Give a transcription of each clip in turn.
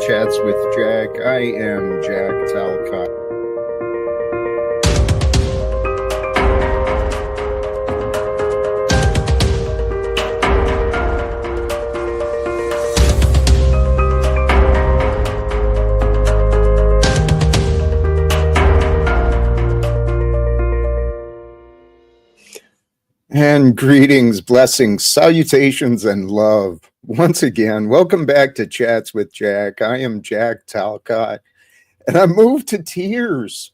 Chats with Jack. I am Jack Talcott. And greetings, blessings, salutations, and love. Once again, welcome back to Chats with Jack. I am Jack Talcott, and I'm moved to tears.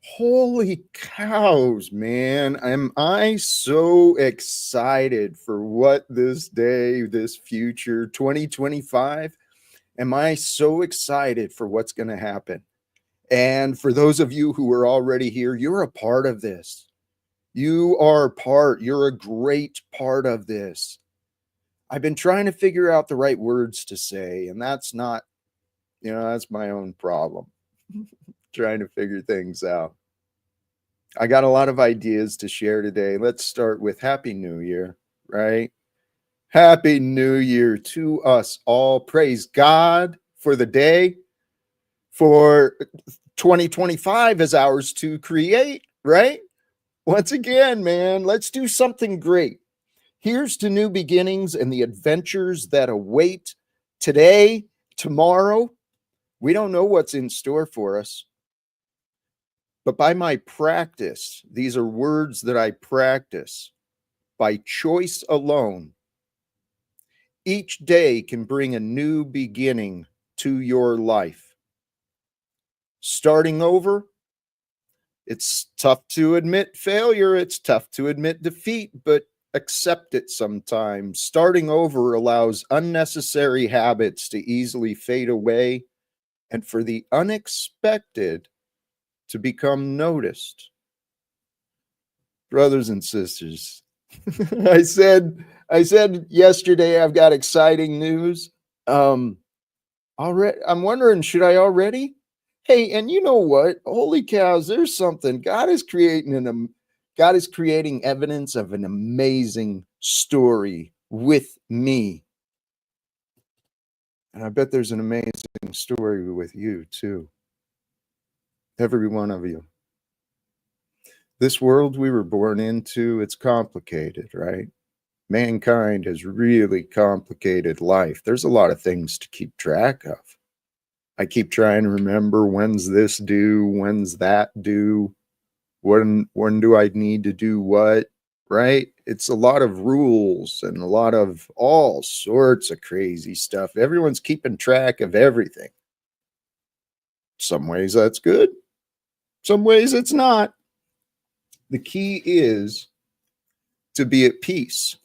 Holy cows, man. Am I so excited for what this day, this future, 2025? Am I so excited for what's going to happen? And for those of you who are already here, you're a part of this. You're a great part of this. I've been trying to figure out the right words to say, and that's not, that's my own problem. Trying to figure things out. I got a lot of ideas to share today. Let's start with Happy New Year, right? Happy New Year to us all. Praise God for the day, for 2025 is ours to create, right? Once again, man, let's do something great. Here's to new beginnings and the adventures that await today, tomorrow. We don't know what's in store for us. But by my practice, these are words that I practice by choice alone. Each day can bring a new beginning to your life. Starting over, it's tough to admit failure. It's tough to admit defeat, but accept it sometimes. Starting over allows unnecessary habits to easily fade away and for the unexpected to become noticed. Brothers and sisters, I said yesterday I've got exciting news. I'm wondering, should I already? Hey, and you know what? Holy cows, there's something. God is creating evidence of an amazing story with me. And I bet there's an amazing story with you too. Every one of you. This world we were born into, it's complicated, right? Mankind has really complicated life. There's a lot of things to keep track of. I keep trying to remember, when's this due? When's that due? When do I need to do what? Right? It's a lot of rules and a lot of all sorts of crazy stuff. Everyone's keeping track of everything. Some ways that's good. Some ways it's not. The key is to be at peace.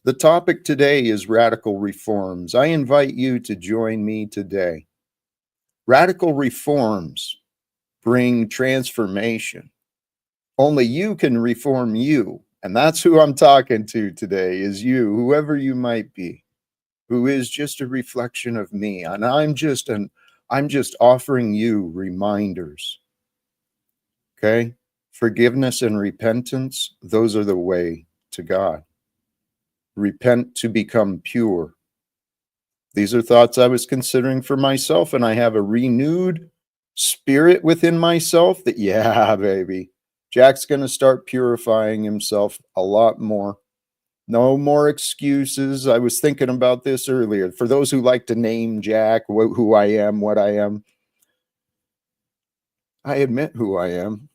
The topic today is radical reforms. I invite you to join me today. Radical reforms bring transformation. Only you can reform you. And that's who I'm talking to today, is you, whoever you might be, who is just a reflection of me. And I'm just offering you reminders. Okay? Forgiveness and repentance, those are the way to God. Repent to become pure. These are thoughts I was considering for myself, and I have a renewed spirit within myself that, yeah, baby, Jack's going to start purifying himself a lot more. No more excuses. I was thinking about this earlier. For those who like to name Jack, who I am, what I am, I admit who I am,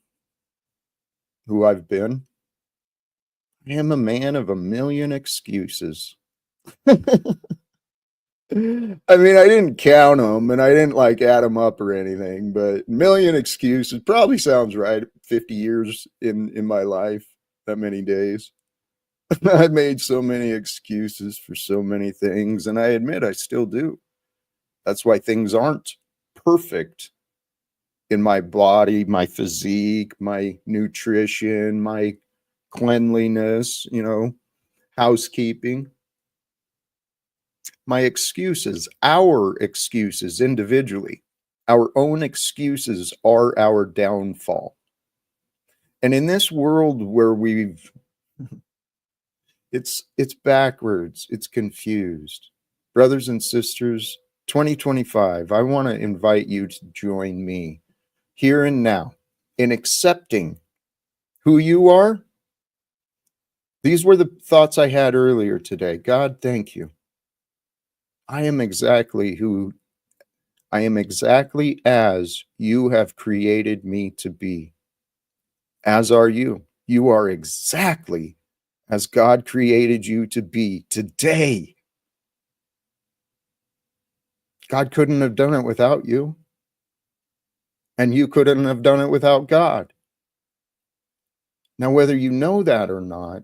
who I've been. I am a man of a million excuses. I mean, I didn't count them and I didn't add them up or anything, but million excuses probably sounds right. 50 years in my life, that many days. I've made so many excuses for so many things, and I admit I still do. That's why things aren't perfect in my body, my physique, my nutrition, my cleanliness, housekeeping. My excuses, our excuses individually, our own excuses are our downfall. And in this world where it's backwards, it's confused. Brothers and sisters, 2025, I want to invite you to join me here and now in accepting who you are. These were the thoughts I had earlier today. God, thank you. I am exactly as you have created me to be. As are you. You are exactly as God created you to be today. God couldn't have done it without you. And you couldn't have done it without God. Now, whether you know that or not,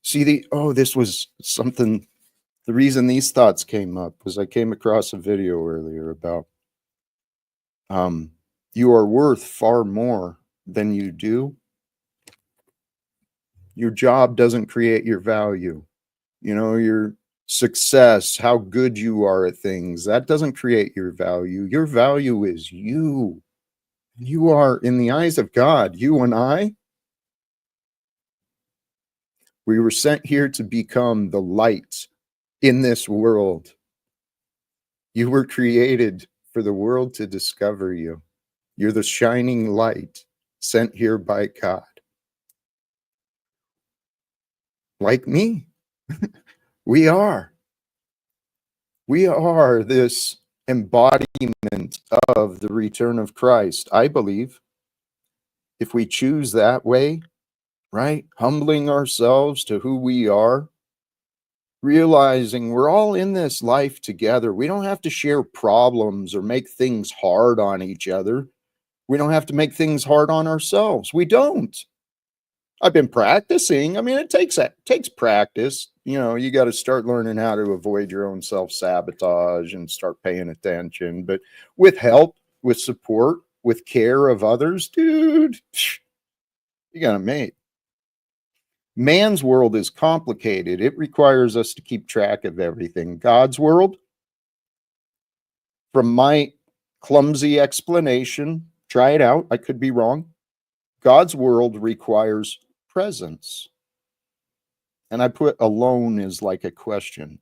this was something. The reason these thoughts came up was I came across a video earlier about you are worth far more than you do. Your job doesn't create your value. Your success, how good you are at things, that doesn't create your value. Your value is you. You are, in the eyes of God, you and I, we were sent here to become the light in this world. You were created for the world to discover you. You're the shining light sent here by God. Like me. We are. We are this embodiment of the return of Christ, I believe. If we choose that way, right? Humbling ourselves to who we are, realizing we're all in this life together. We don't have to share problems or make things hard on each other. We don't have to make things hard on ourselves. We don't. I've been practicing. I mean, it takes practice. You got to start learning how to avoid your own self-sabotage and start paying attention. But with help, with support, with care of others, dude, you got a mate. Man's world is complicated. It requires us to keep track of everything. God's world, from my clumsy explanation, try it out. I could be wrong. God's world requires presence. And I put alone as like a question.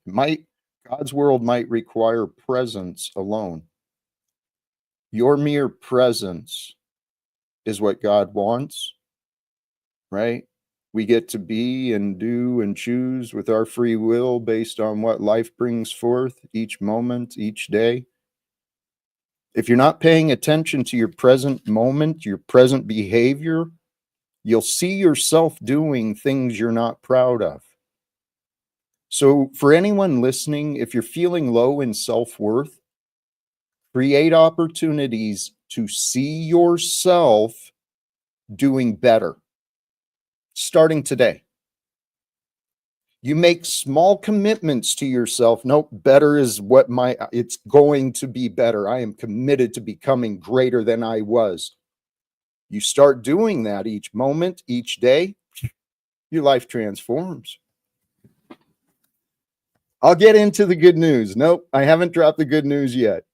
God's world might require presence alone. Your mere presence is what God wants, right? We get to be and do and choose with our free will based on what life brings forth each moment, each day. If you're not paying attention to your present moment, your present behavior, you'll see yourself doing things you're not proud of. So for anyone listening, if you're feeling low in self-worth, create opportunities to see yourself doing better. Starting today. You make small commitments to yourself. Nope, better is it's going to be better. I am committed to becoming greater than I was. You start doing that each moment, each day, your life transforms. I'll get into the good news. Nope, I haven't dropped the good news yet.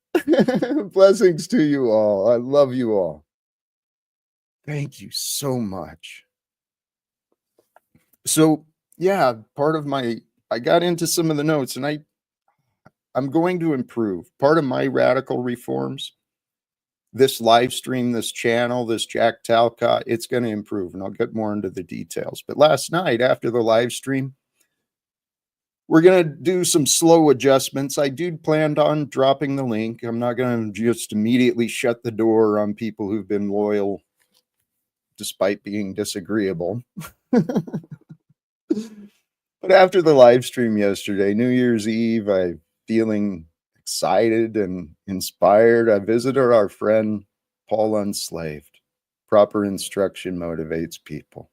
Blessings to you all. I love you all. Thank you so much. So, yeah, I got into some of the notes and I'm going to improve. Part of my radical reforms, this live stream, this channel, this Jack Talcott, it's going to improve, and I'll get more into the details. But last night after the live stream, we're going to do some slow adjustments. I do plan on dropping the link. I'm not going to just immediately shut the door on people who've been loyal despite being disagreeable. But after the live stream yesterday, New Year's Eve, I'm feeling excited and inspired. I visited our friend Paul Unslaved. Proper instruction motivates people.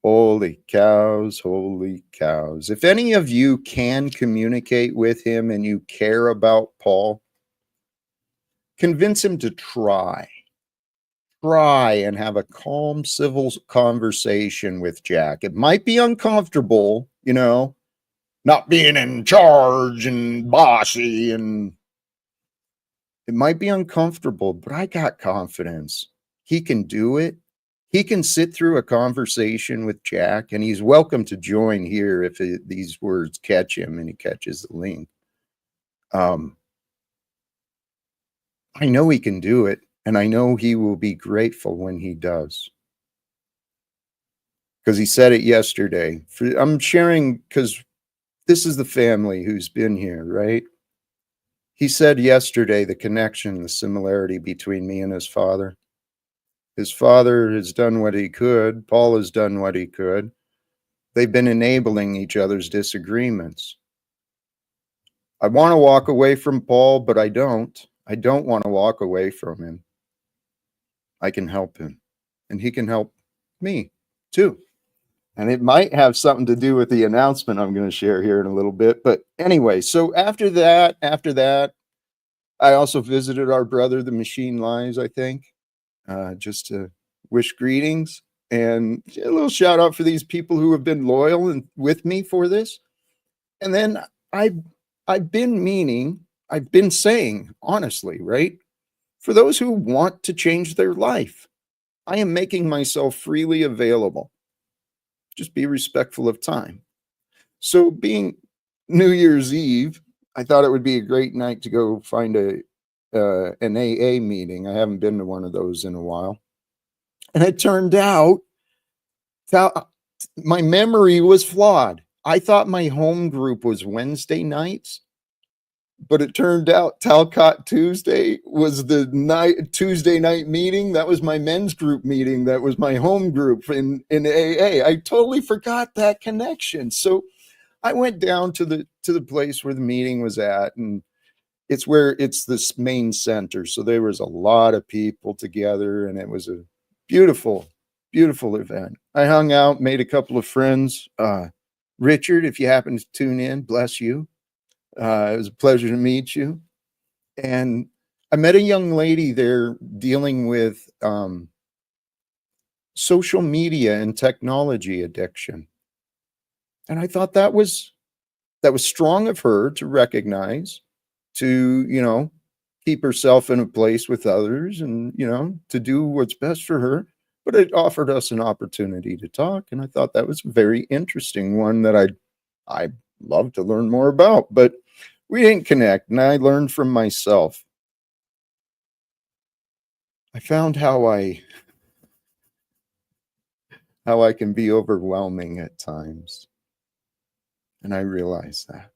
Holy cows, holy cows. If any of you can communicate with him and you care about Paul, convince him to try and have a calm, civil conversation with Jack. It might be uncomfortable, not being in charge and bossy, and it might be uncomfortable, but I got confidence. He can do it. He can sit through a conversation with Jack, and he's welcome to join here if these words catch him and he catches the link. I know he can do it, and I know he will be grateful when he does. Because he said it yesterday. I'm sharing because this is the family who's been here, right? He said yesterday the connection, the similarity between me and his father. His father has done what he could. Paul has done what he could. They've been enabling each other's disagreements. I want to walk away from Paul, but I don't. I don't want to walk away from him. I can help him, and he can help me too. And it might have something to do with the announcement I'm going to share here in a little bit. But anyway, so after that, I also visited our brother, the Machine Lives, I think, just to wish greetings and a little shout out for these people who have been loyal and with me for this. And then I've been saying, honestly, right? For those who want to change their life, I am making myself freely available. Just be respectful of time. So, being New Year's Eve, I thought it would be a great night to go find an AA meeting. I haven't been to one of those in a while. And it turned out my memory was flawed. I thought my home group was Wednesday nights, but it turned out Talcott Tuesday was the Tuesday night meeting. That was my men's group meeting. That was my home group in AA. I totally forgot that connection. So I went down to the place where the meeting was at, and it's this main center. So there was a lot of people together, and it was a beautiful, beautiful event. I hung out, made a couple of friends. Richard, if you happen to tune in, bless you. It was a pleasure to meet you. And I met a young lady there dealing with social media and technology addiction. And I thought that was strong of her to recognize, to keep herself in a place with others and to do what's best for her. But it offered us an opportunity to talk, and I thought that was a very interesting one that I'd love to learn more about. But we didn't connect, and I learned from myself. I found how I can be overwhelming at times, and I realize that.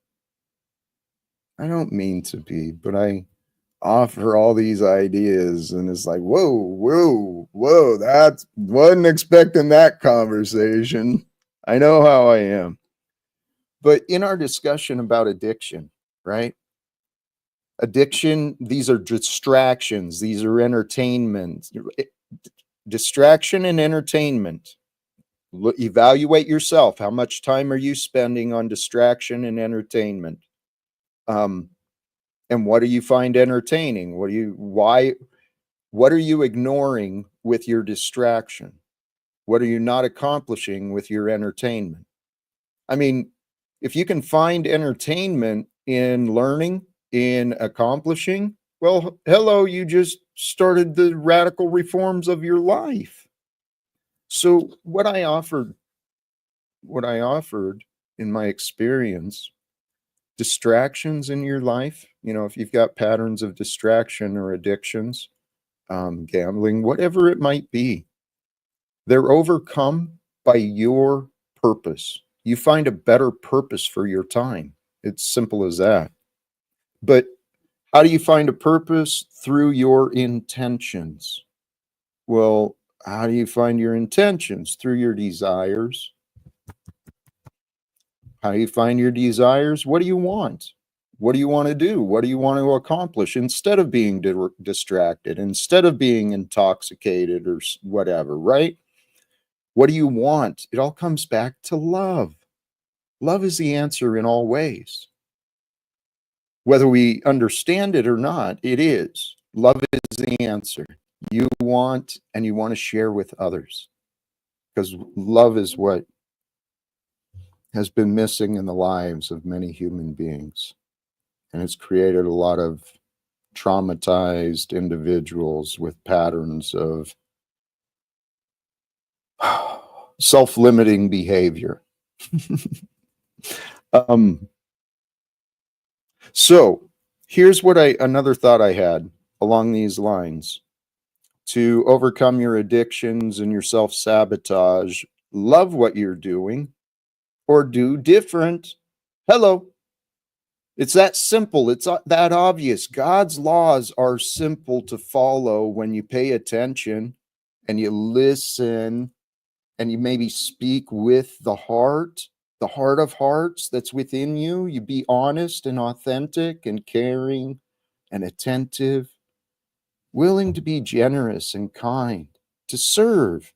I don't mean to be, but I offer all these ideas, and it's like, whoa, that wasn't expecting that conversation. I know how I am. But in our discussion about addiction, right? Addiction, these are distractions, these are entertainment. Distraction and entertainment. Evaluate yourself. How much time are you spending on distraction and entertainment? And what do you find entertaining? What are you ignoring with your distraction? What are you not accomplishing with your entertainment? I mean, if you can find entertainment in learning, in accomplishing, well, hello, you just started the radical reforms of your life. So what I offered in my experience, distractions in your life, if you've got patterns of distraction or addictions, gambling, whatever it might be, they're overcome by your purpose. You find a better purpose for your time. It's simple as that. But how do you find a purpose? Through your intentions. Well, how do you find your intentions? Through your desires. How do you find your desires? What do you want? What do you want to do? What do you want to accomplish instead of being distracted, instead of being intoxicated or whatever, right? What do you want? It all comes back to love. Love is the answer in all ways. Whether we understand it or not, it is. Love is the answer. You want, and you want to share with others, because love is what has been missing in the lives of many human beings. And it's created a lot of traumatized individuals with patterns of self-limiting behavior. So Here's what another thought I had along these lines. To overcome your addictions and your self-sabotage, love what you're doing or do different. Hello. It's that simple. It's that obvious. God's laws are simple to follow when you pay attention and you listen and you maybe speak with the heart of hearts that's within you. You be honest and authentic and caring and attentive, willing to be generous and kind, to serve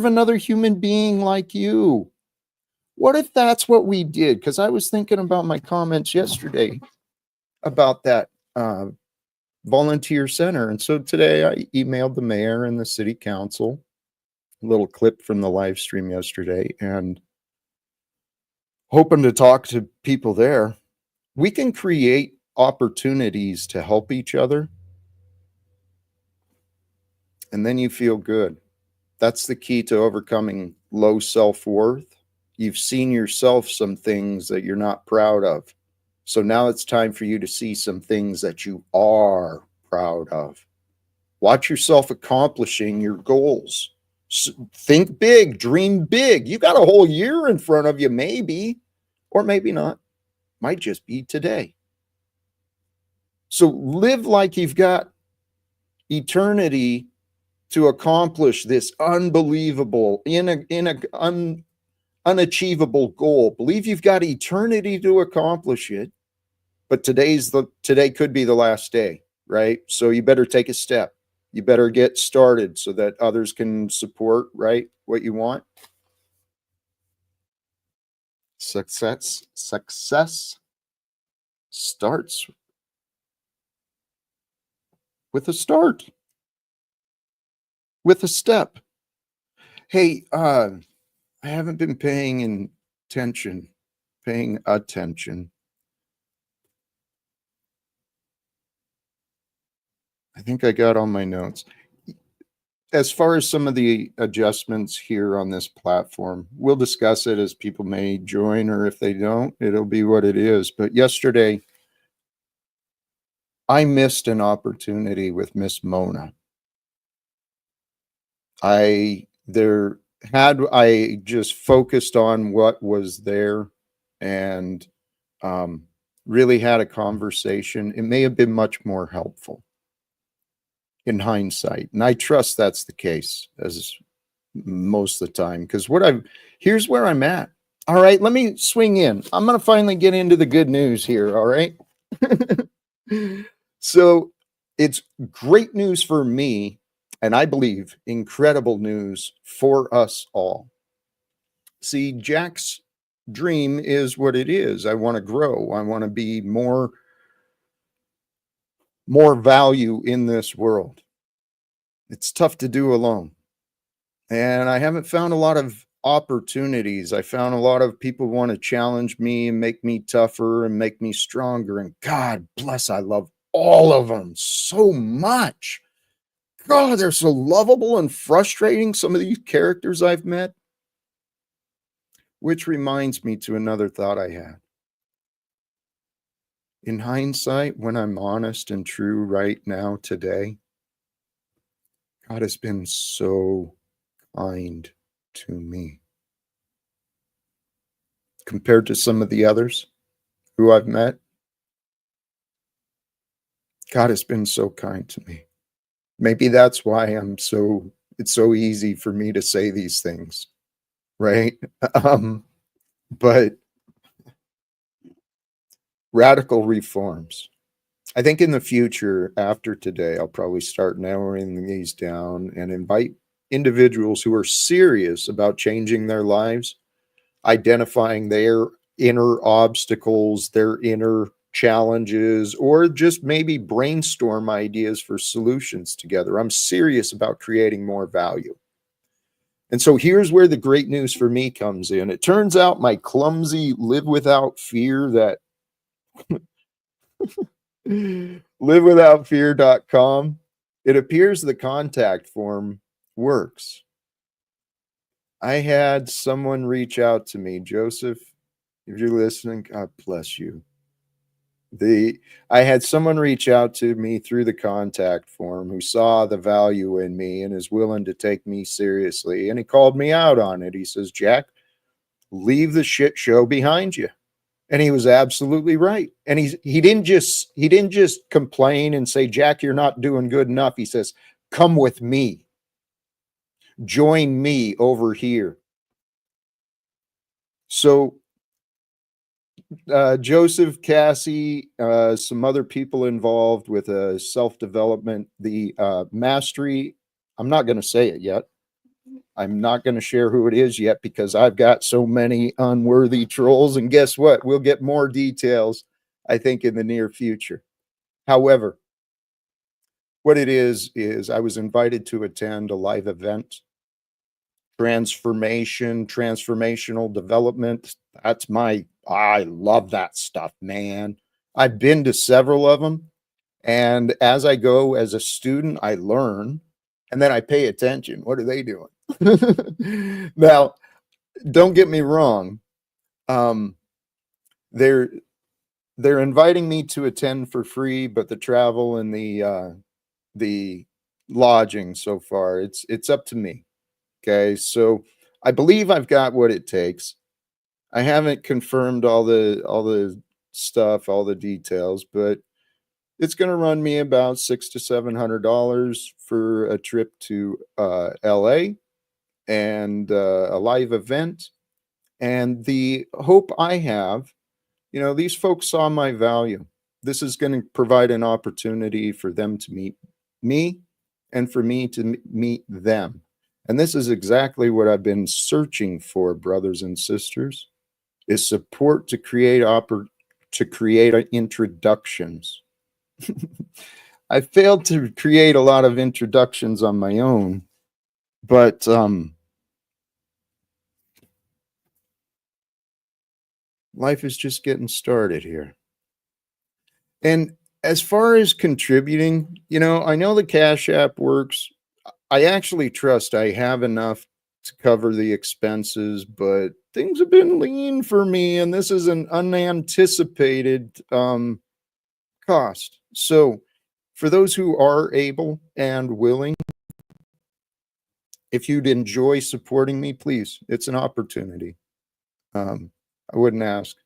another human being like you. What if that's what we did? Because I was thinking about my comments yesterday about that volunteer center. And so today I emailed the mayor and the city council a little clip from the live stream yesterday and hoping to talk to people there. We can create opportunities to help each other, and then you feel good. That's the key to overcoming low self-worth. You've seen yourself some things that you're not proud of. So now it's time for you to see some things that you are proud of. Watch yourself accomplishing your goals. Think big, dream big. You got a whole year in front of you, maybe, or maybe not. Might just be today. So live like you've got eternity to accomplish this unbelievable, unachievable goal. Believe you've got eternity to accomplish it, but today could be the last day, right? So you better take a step. You better get started so that others can support, right, what you want. Success starts with a start, with a step. Hey, I haven't been paying attention. I think I got all my notes. As far as some of the adjustments here on this platform, we'll discuss it as people may join, or if they don't, it'll be what it is. But yesterday, I missed an opportunity with Miss Mona. I just focused on what was there and really had a conversation. It may have been much more helpful in hindsight, and I trust that's the case as most of the time, because here's where I'm at. All right, let me swing in. I'm going to finally get into the good news here. All right. So it's great news for me, and I believe incredible news for us all. See, Jack's dream is what it is. I want to grow. I want to be more value in this world. It's tough to do alone. And I haven't found a lot of opportunities. I found a lot of people want to challenge me and make me tougher and make me stronger. And God bless, I love all of them so much. God, they're so lovable and frustrating, some of these characters I've met. Which reminds me to another thought I had. In hindsight, when I'm honest and true right now today, God has been so kind to me. Compared to some of the others who I've met, God has been so kind to me. Maybe that's why it's so easy for me to say these things, right? But radical reforms. I think in the future, after today, I'll probably start narrowing these down and invite individuals who are serious about changing their lives, identifying their inner obstacles, their inner challenges, or just maybe brainstorm ideas for solutions together. I'm serious about creating more value. And so here's where the great news for me comes in. It turns out my clumsy live without fear that livewithoutfear.com, it appears the contact form works. I had someone reach out to me. Joseph, if you're listening, God bless you. I had someone reach out to me through the contact form who saw the value in me and is willing to take me seriously. And he called me out on it. He says, Jack, leave the shit show behind you. And he was absolutely right. And he didn't just complain and say, Jack, you're not doing good enough. He says, come with me. Join me over here. So Joseph, Cassie, some other people involved with self-development, the mastery. I'm not going to say it yet. I'm not going to share who it is yet because I've got so many unworthy trolls. And guess what? We'll get more details, I think, in the near future. However, what it is I was invited to attend a live event. Transformational development. I love that stuff, man. I've been to several of them. And as I go as a student, I learn and then I pay attention. What are they doing? Now, don't get me wrong. They're inviting me to attend for free, but the travel and the lodging so far, it's up to me. Okay, so I believe I've got what it takes. I haven't confirmed all the stuff, all the details, but it's going to run me about $600 to $700 for a trip to LA and a live event. And the hope I have, these folks saw my value. This is going to provide an opportunity for them to meet me and for me to meet them. And this is exactly what I've been searching for, brothers and sisters, is support to create introductions. I failed to create a lot of introductions on my own, but life is just getting started here. And as far as contributing, I know the Cash App works. I actually trust I have enough to cover the expenses, but things have been lean for me, and this is an unanticipated cost. So for those who are able and willing, if you'd enjoy supporting me, please, it's an opportunity. I wouldn't ask.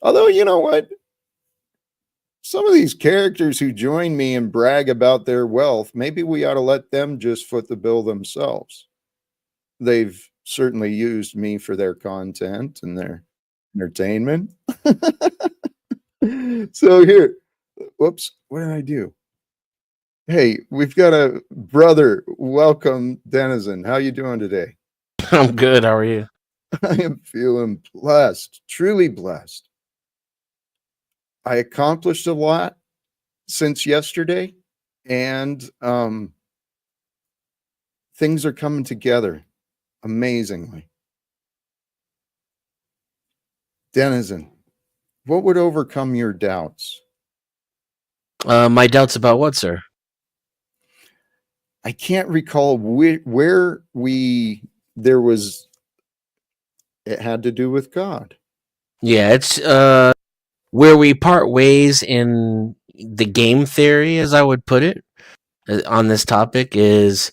Although, you know what? Some of these characters who join me and brag about their wealth, maybe we ought to let them just foot the bill themselves. They've certainly used me for their content and their entertainment. So here, whoops, what did I do? Hey, we've got a brother. Welcome, Denizen. How you doing today? I'm good. How are you? I am feeling blessed, truly blessed. I accomplished a lot since yesterday, and things are coming together amazingly. Denizen, what would overcome your doubts? My doubts about what, sir? I can't recall where there was, it had to do with God. Yeah, it's where we part ways in the game theory, as I would put it, on this topic is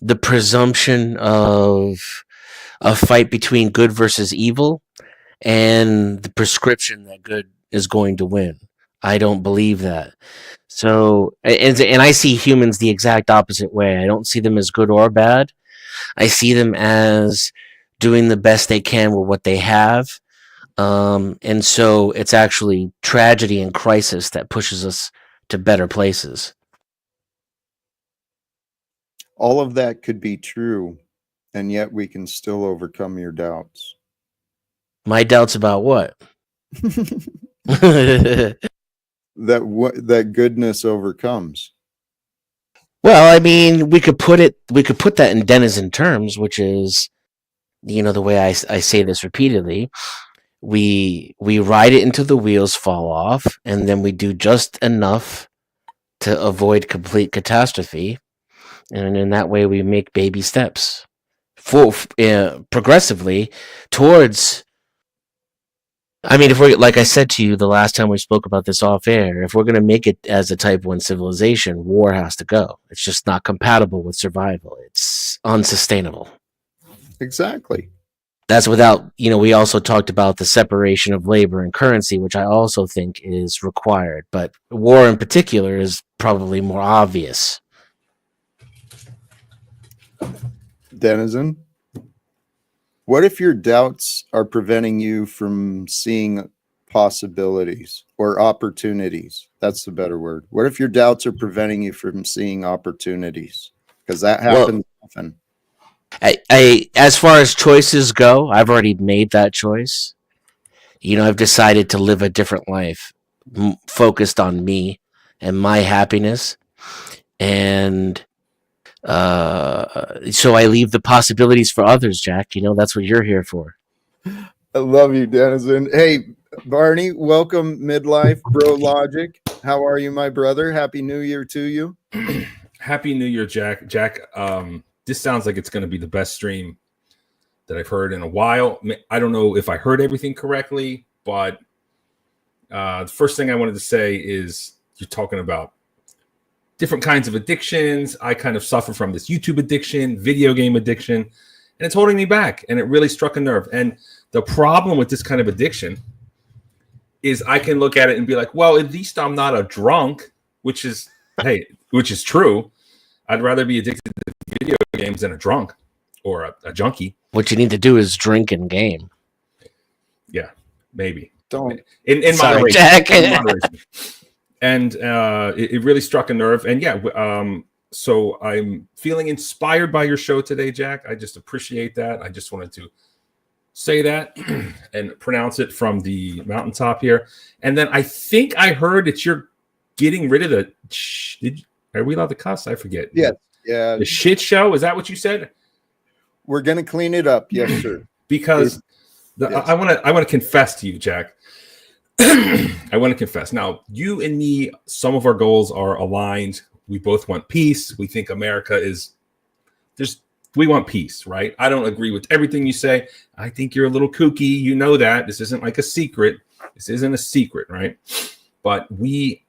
the presumption of a fight between good versus evil and the prescription that good is going to win. I don't believe that. So, and I see humans the exact opposite way. I don't see them as good or bad. I see them as doing the best they can with what they have. And so it's actually tragedy and crisis that pushes us to better places. All of that could be true, and yet we can still overcome your doubts. My doubts about what? That goodness overcomes. Well, I mean, we could put that in denizen terms, which is, the way I say this repeatedly. We ride it until the wheels fall off, and then we do just enough to avoid complete catastrophe, and in that way we make baby steps progressively towards I mean, if we're like I said to you the last time we spoke about this off air, if we're going to make it as a type 1 civilization, war has to go. It's just not compatible with survival. It's unsustainable. Exactly. That's without, we also talked about the separation of labor and currency, which I also think is required. But war in particular is probably more obvious. Denizen, what if your doubts are preventing you from seeing possibilities or opportunities? That's the better word. What if your doubts are preventing you from seeing opportunities? Because that happens often. I as far as choices go, I've already made that choice. I've decided to live a different life, focused on me and my happiness, and so I leave the possibilities for others. Jack, that's what you're here for. I love you, Denizen. Hey, Barney, welcome midlife, bro. Logic. How are you, my brother? Happy New Year to you. Happy New Year, Jack. Jack, this sounds like it's going to be the best stream that I've heard in a while. I don't know if I heard everything correctly, but the first thing I wanted to say is you're talking about different kinds of addictions. I kind of suffer from this YouTube addiction, video game addiction, and it's holding me back. And it really struck a nerve. And the problem with this kind of addiction is I can look at it and be like, well, at least I'm not a drunk, which is true. I'd rather be addicted to video games than a drunk or a junkie. What you need to do is drink and game. Yeah, maybe. Don't. In Sorry, moderation. Jack. In moderation. And it really struck a nerve. And yeah, so I'm feeling inspired by your show today, Jack. I just appreciate that. I just wanted to say that and pronounce it from the mountaintop here. And then I think I heard that you're getting rid of are we allowed to cuss? I forget. Yes. Yeah. The shit show. Is that what you said? We're going to clean it up. Yes, sir. Because yes. I want to confess to you, Jack. I want to confess. Now, you and me, some of our goals are aligned. We both want peace. We think America we want peace, right? I don't agree with everything you say. I think you're a little kooky. You know that. This isn't like a secret. This isn't a secret, right? But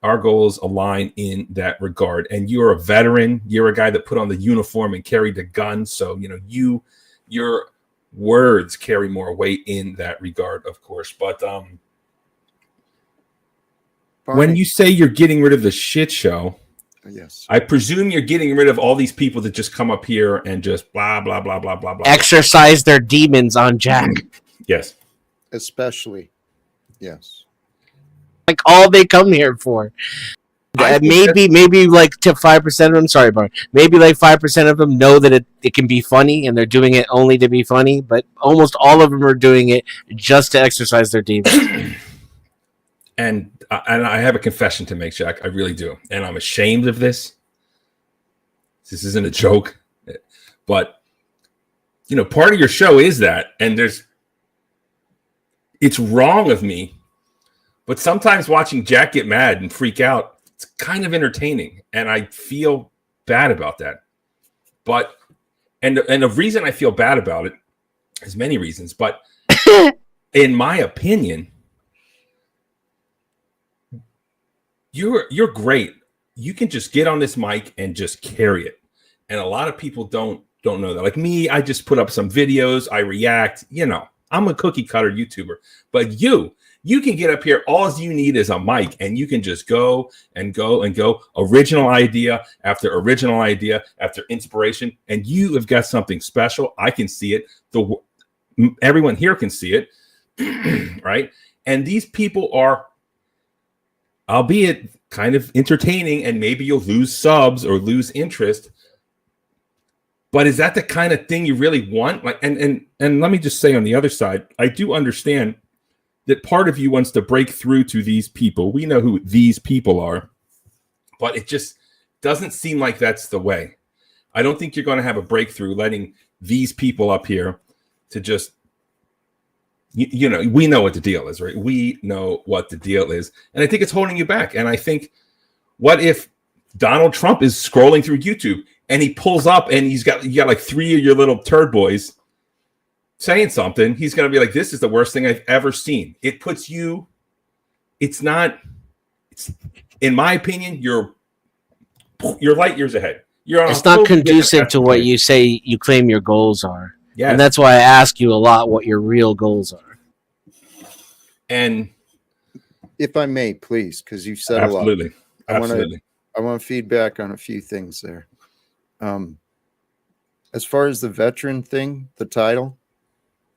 our goals align in that regard. And you're a veteran. You're a guy that put on the uniform and carried the gun. So, your words carry more weight in that regard, of course. But when you say you're getting rid of the shit show, yes, I presume you're getting rid of all these people that just come up here and just blah, blah, blah, blah, blah, blah. Exercise their demons on Jack. Yes. Especially. Yes. Like all they come here for. Maybe like to 5% of them. Sorry, Barn. Maybe like 5% of them know that it can be funny and they're doing it only to be funny. But almost all of them are doing it just to exercise their demons. And I have a confession to make, Jack. I really do. And I'm ashamed of this. This isn't a joke. But, part of your show is that. And it's wrong of me. But sometimes watching Jack get mad and freak out, it's kind of entertaining. And I feel bad about that. But, and the reason I feel bad about it is many reasons. But in my opinion, you're great. You can just get on this mic and just carry it. And a lot of people don't know that. Like me, I just put up some videos, I react, I'm a cookie cutter YouTuber. But you can get up here, all you need is a mic and you can just go and go and go, original idea after original idea after inspiration, and you have got something special. I can see it. Everyone here can see it, right? And these people are, albeit kind of entertaining, and maybe you'll lose subs or lose interest. But is that the kind of thing you really want? Like, and let me just say on the other side, I do understand that part of you wants to break through to these people. We know who these people are, but it just doesn't seem like that's the way. I don't think you're going to have a breakthrough letting these people up here to just, we know what the deal is, right? We know what the deal is. And I think it's holding you back. And I think, what if Donald Trump is scrolling through YouTube and he pulls up and you got like 3 of your little turd boys saying something, he's going to be like, this is the worst thing I've ever seen. It puts you, it's not, it's, in my opinion, you're light years ahead. It's not conducive to what you say you claim your goals are. Yes. And that's why I ask you a lot what your real goals are. And if I may, please, because you said absolutely. a lot. I want feedback on a few things there. As far as the veteran thing, the title,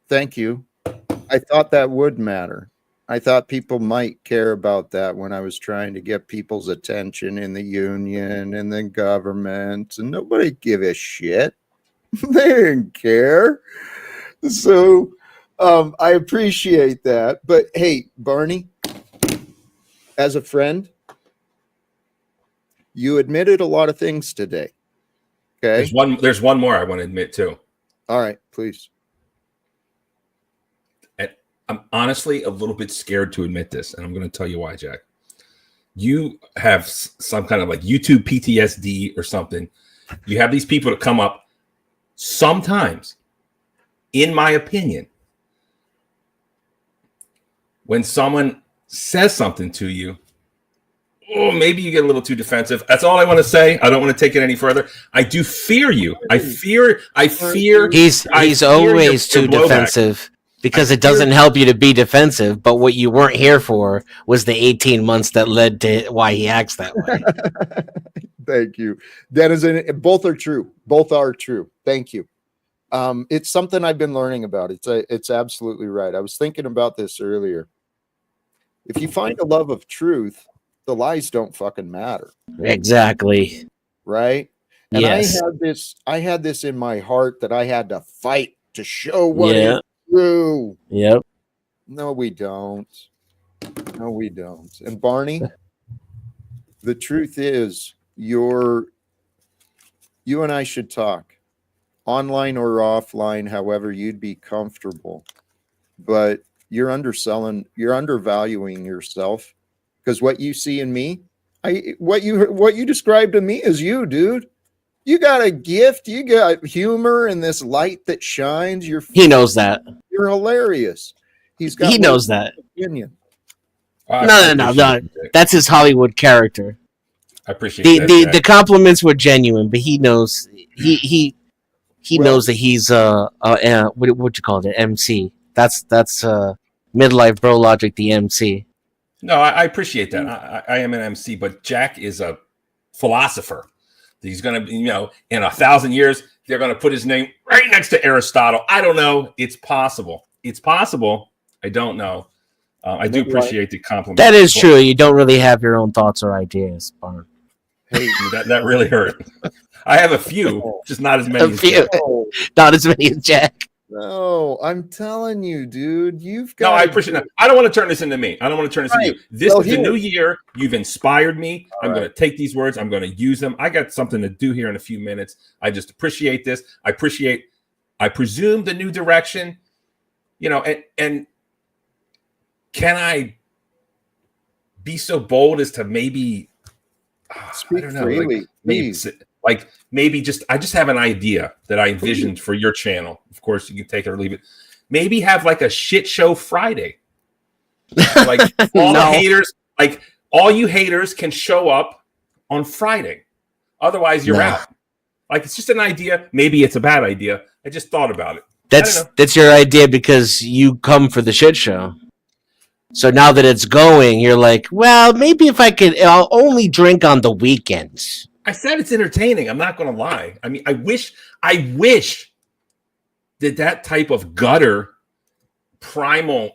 thank you. I thought that would matter. I thought people might care about that when I was trying to get people's attention in the union and the government, and nobody give a shit. They didn't care. So I appreciate that. But hey, Barney, as a friend, you admitted a lot of things today. Okay. There's one more I want to admit too. All right, please. I'm honestly a little bit scared to admit this, and I'm going to tell you why, Jack. You have some kind of like YouTube PTSD or something. You have these people that come up sometimes, in my opinion, when someone says something to you, oh, maybe you get a little too defensive. That's all I want to say. I don't want to take it any further. I do fear you. I fear. He's always too defensive. Because it doesn't help you to be defensive, but what you weren't here for was the 18 months that led to why he acts that way. Thank you. That is both are true. Both are true. Thank you. It's something I've been learning about. It's absolutely right. I was thinking about this earlier. If you find a love of truth, the lies don't fucking matter. Exactly. Right? And yes. I had this in my heart that I had to fight to show what is true. Yep. No, we don't. No, we don't. And Barney, the truth is, you and I should talk, online or offline, however you'd be comfortable. But you're undervaluing yourself, because what you see in me, what you described to me is you, dude. You got a gift. You got humor and this light that shines. He knows that. You're hilarious. He knows that. Opinion. No. That's his Hollywood character. I appreciate the compliments were genuine, but he knows he knows that he's what you call it, MC. That's midlife bro logic, the MC. No, I appreciate that. I am an MC, but Jack is a philosopher. He's going to, in 1,000 years, they're going to put his name right next to Aristotle. I don't know. It's possible. It's possible. I don't know. I do appreciate the compliment. That is true. You don't really have your own thoughts or ideas, Barn. Hey, that really hurt. I have a few, just not as many. Not as many as Jack. No, I'm telling you, dude. You've got. No, I appreciate that. I don't want to turn this into me. I don't want to turn this into you. This is the new year. You've inspired me. I'm going to take these words. I'm going to use them. I got something to do here in a few minutes. I just appreciate this. I presume the new direction, and can I be so bold as to maybe speak freely, please. I just have an idea that I envisioned for your channel. Of course, you can take it or leave it. Maybe have like a shit show Friday. Like the haters, like all you haters can show up on Friday. Otherwise, you're out. Like it's just an idea. Maybe it's a bad idea. I just thought about it. That's your idea because you come for the shit show. So now that it's going, you're like, well, maybe if I'll only drink on the weekends. I said it's entertaining. I'm not going to lie. I mean, I wish that type of gutter primal.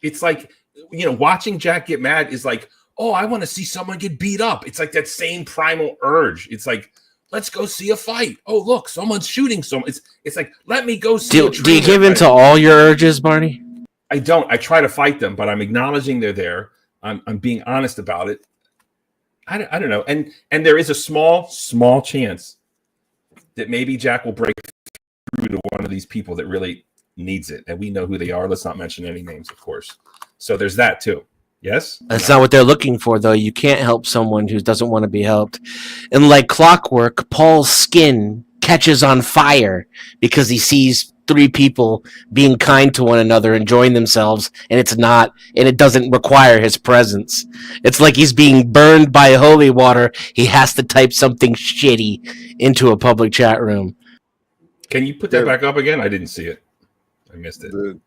It's like, watching Jack get mad is like, oh, I want to see someone get beat up. It's like that same primal urge. It's like, let's go see a fight. Oh, look, someone's shooting someone. It's like, let me go see. Do you give in to all your urges, Barney? I don't. I try to fight them, but I'm acknowledging they're there. I'm being honest about it. I don't know. And there is a small chance that maybe Jack will break through to one of these people that really needs it. And we know who they are. Let's not mention any names, of course. So there's that too. Yes? That's not what they're looking for, though. You can't help someone who doesn't want to be helped. And like clockwork, Paul's skin catches on fire because he sees three people being kind to one another, enjoying themselves, and it doesn't require his presence. It's like he's being burned by holy water. He has to type something shitty into a public chat room. Can you put that back up again? I didn't see it. I missed it. Hold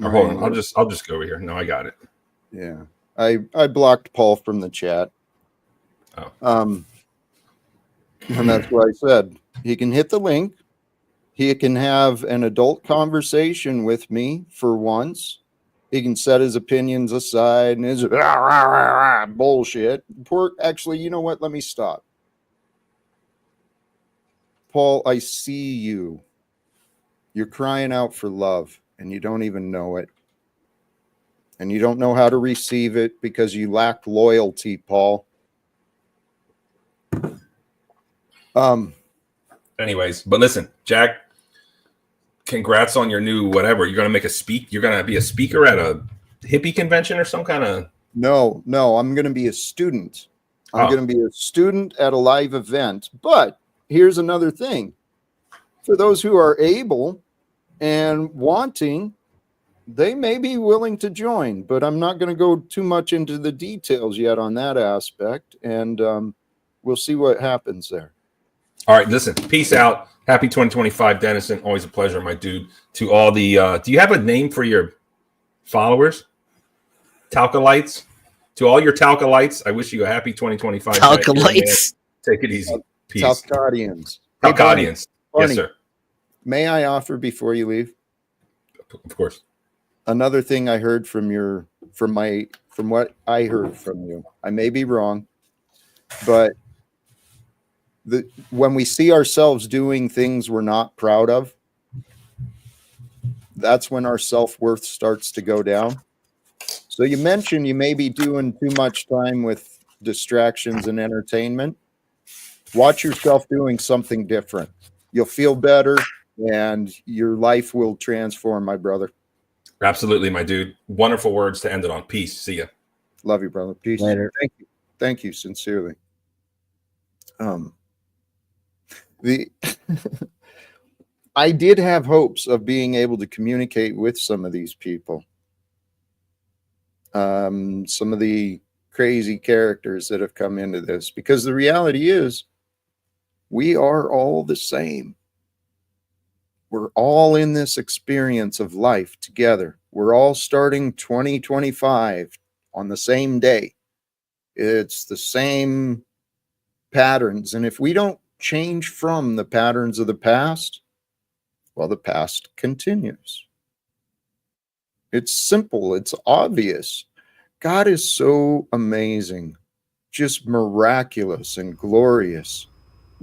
on. I'll just go over here. No, I got it. Yeah. I blocked Paul from the chat. Oh. And that's why I said he can hit the link. He can have an adult conversation with me for once. He can set his opinions aside and his bullshit. Actually, you know what? Let me stop. Paul, I see you. You're crying out for love, and you don't even know it. And you don't know how to receive it because you lack loyalty, Paul. Anyways, but listen, Jack, congrats on your new whatever. You're gonna you're gonna be a speaker at a hippie convention or some kind of. No, I'm gonna be a student. I'm gonna be a student at a live event. But here's another thing. For those who are able and wanting, they may be willing to join, but I'm not going to go too much into the details yet on that aspect, and we'll see what happens there. All right, listen, peace out. Happy 2025, Dennison. Always a pleasure, my dude. To all the, do you have a name for your followers? Talcolites? To all your Talcolites, I wish you a happy 2025. Talcolites? Take it easy. Peace. Talcottians. Talcottians. Yes, sir. May I offer before you leave? Of course. Another thing I heard from what I heard from you. I may be wrong, but when we see ourselves doing things we're not proud of, that's when our self-worth starts to go down. So you mentioned you may be doing too much time with distractions and entertainment. Watch yourself doing something different. You'll feel better and your life will transform, my brother. Absolutely, my dude. Wonderful words to end it on. Peace. See ya. Love you, brother. Peace. Later. Thank you sincerely. I did have hopes of being able to communicate with some of these people. Some of the crazy characters that have come into this, because the reality is we are all the same. We're all in this experience of life together. We're all starting 2025 on the same day. It's the same patterns. And if we don't change from the patterns of the past, well, the past continues. It's simple. It's obvious. God is so amazing, just miraculous and glorious.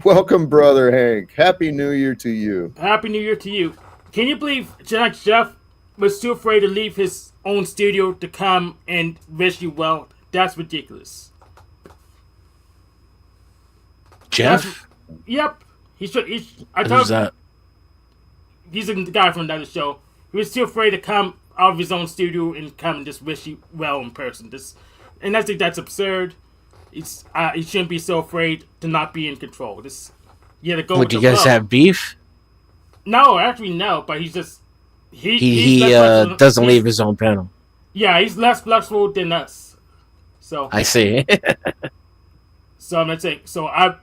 Welcome, Brother Hank. Happy New Year to you. Happy New Year to you. Can you believe Jeff was too afraid to leave his own studio to come and wish you well? That's ridiculous. Jeff? Yep. I Who's thought that? he's the guy from another show. He was too afraid to come out of his own studio and come and just wish you well in person. And I think that's absurd. He shouldn't be so afraid to not be in control. You gotta go. What, do you guys have beef? No, actually no. But he's just He doesn't leave his own panel. Yeah, he's less flexible than us. So I see. So I'm gonna say. So I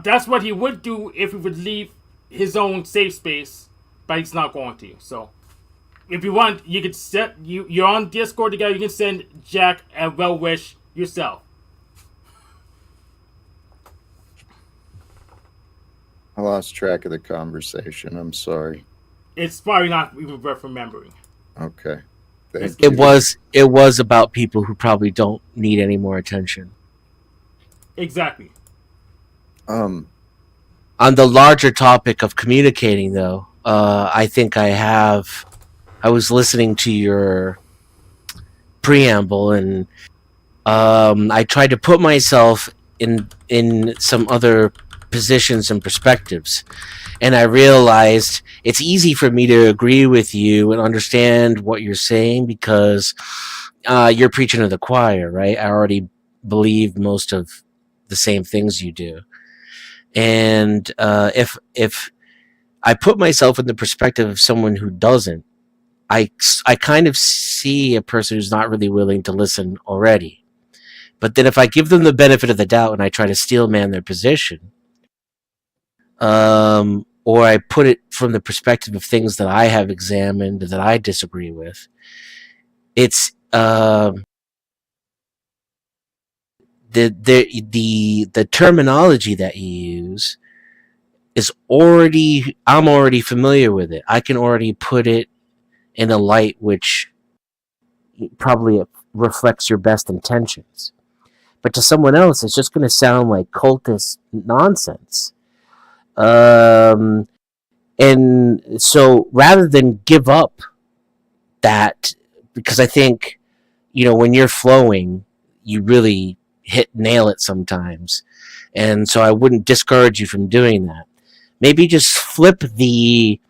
that's what he would do if he would leave his own safe space, but he's not going to. So if you want, you could you're on Discord together. You can send Jack a well wish yourself. I lost track of the conversation. I'm sorry. It's probably not even worth remembering. Okay. It was about people who probably don't need any more attention. Exactly. On the larger topic of communicating, though, I think I was listening to your preamble, and I tried to put myself in some other positions and perspectives, and I realized it's easy for me to agree with you and understand what you're saying because you're preaching to the choir, right? I already believe most of the same things you do, and if I put myself in the perspective of someone who doesn't. I kind of see a person who's not really willing to listen already. But then if I give them the benefit of the doubt and I try to steel man their position, or I put it from the perspective of things that I have examined that I disagree with, it's the terminology that you use is already, I'm already familiar with it. I can already put it in a light which probably reflects your best intentions. But to someone else, it's just going to sound like cultist nonsense. And so rather than give up that, because I think, when you're flowing, you really nail it sometimes. And so I wouldn't discourage you from doing that. Maybe just flip the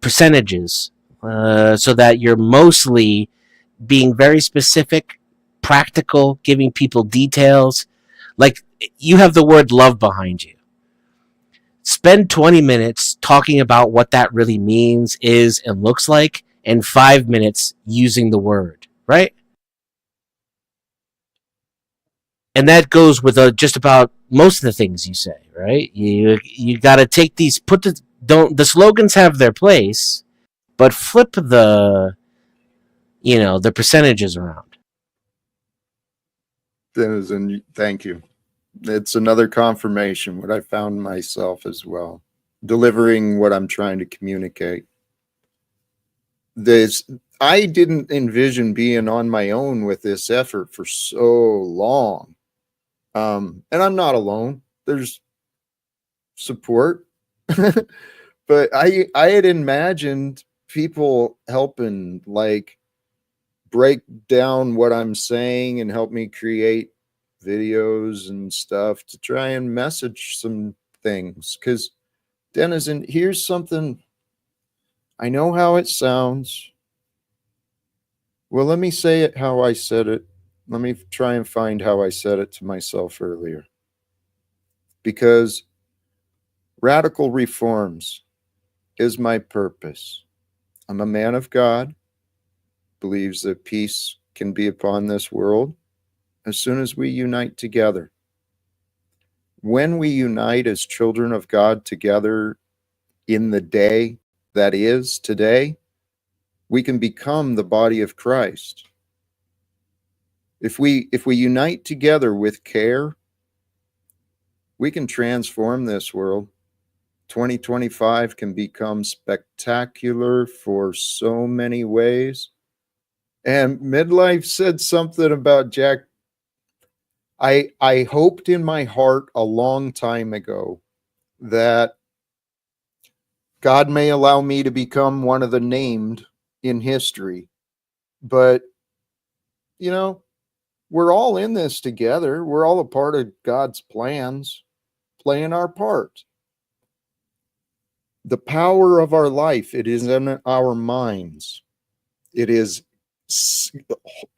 percentages so that you're mostly being very specific, practical, giving people details. Like, you have the word love behind you. Spend 20 minutes talking about what that really means, is, and looks like, and 5 minutes using the word, right? And that goes with just about most of the things you say, right? You got to take these, the slogans have their place, but flip the percentages around. Denizen, thank you. It's another confirmation what I found myself as well, delivering what I'm trying to communicate. I didn't envision being on my own with this effort for so long. And I'm not alone. There's support. But I had imagined people helping, like, break down what I'm saying and help me create videos and stuff to try and message some things. Because, Denizen, here's something. I know how it sounds. Well, let me say it how I said it. Let me try and find how I said it to myself earlier. Because radical reforms is my purpose. I'm a man of God, believes that peace can be upon this world as soon as we unite together. When we unite as children of God together in the day that is today, we can become the body of Christ. If we unite together with care, we can transform this world. 2025 can become spectacular for so many ways. And Midlife said something about Jack. I hoped in my heart a long time ago that God may allow me to become one of the named in history. But, we're all in this together. We're all a part of God's plans, playing our part. The power of our life, it is in our minds. It is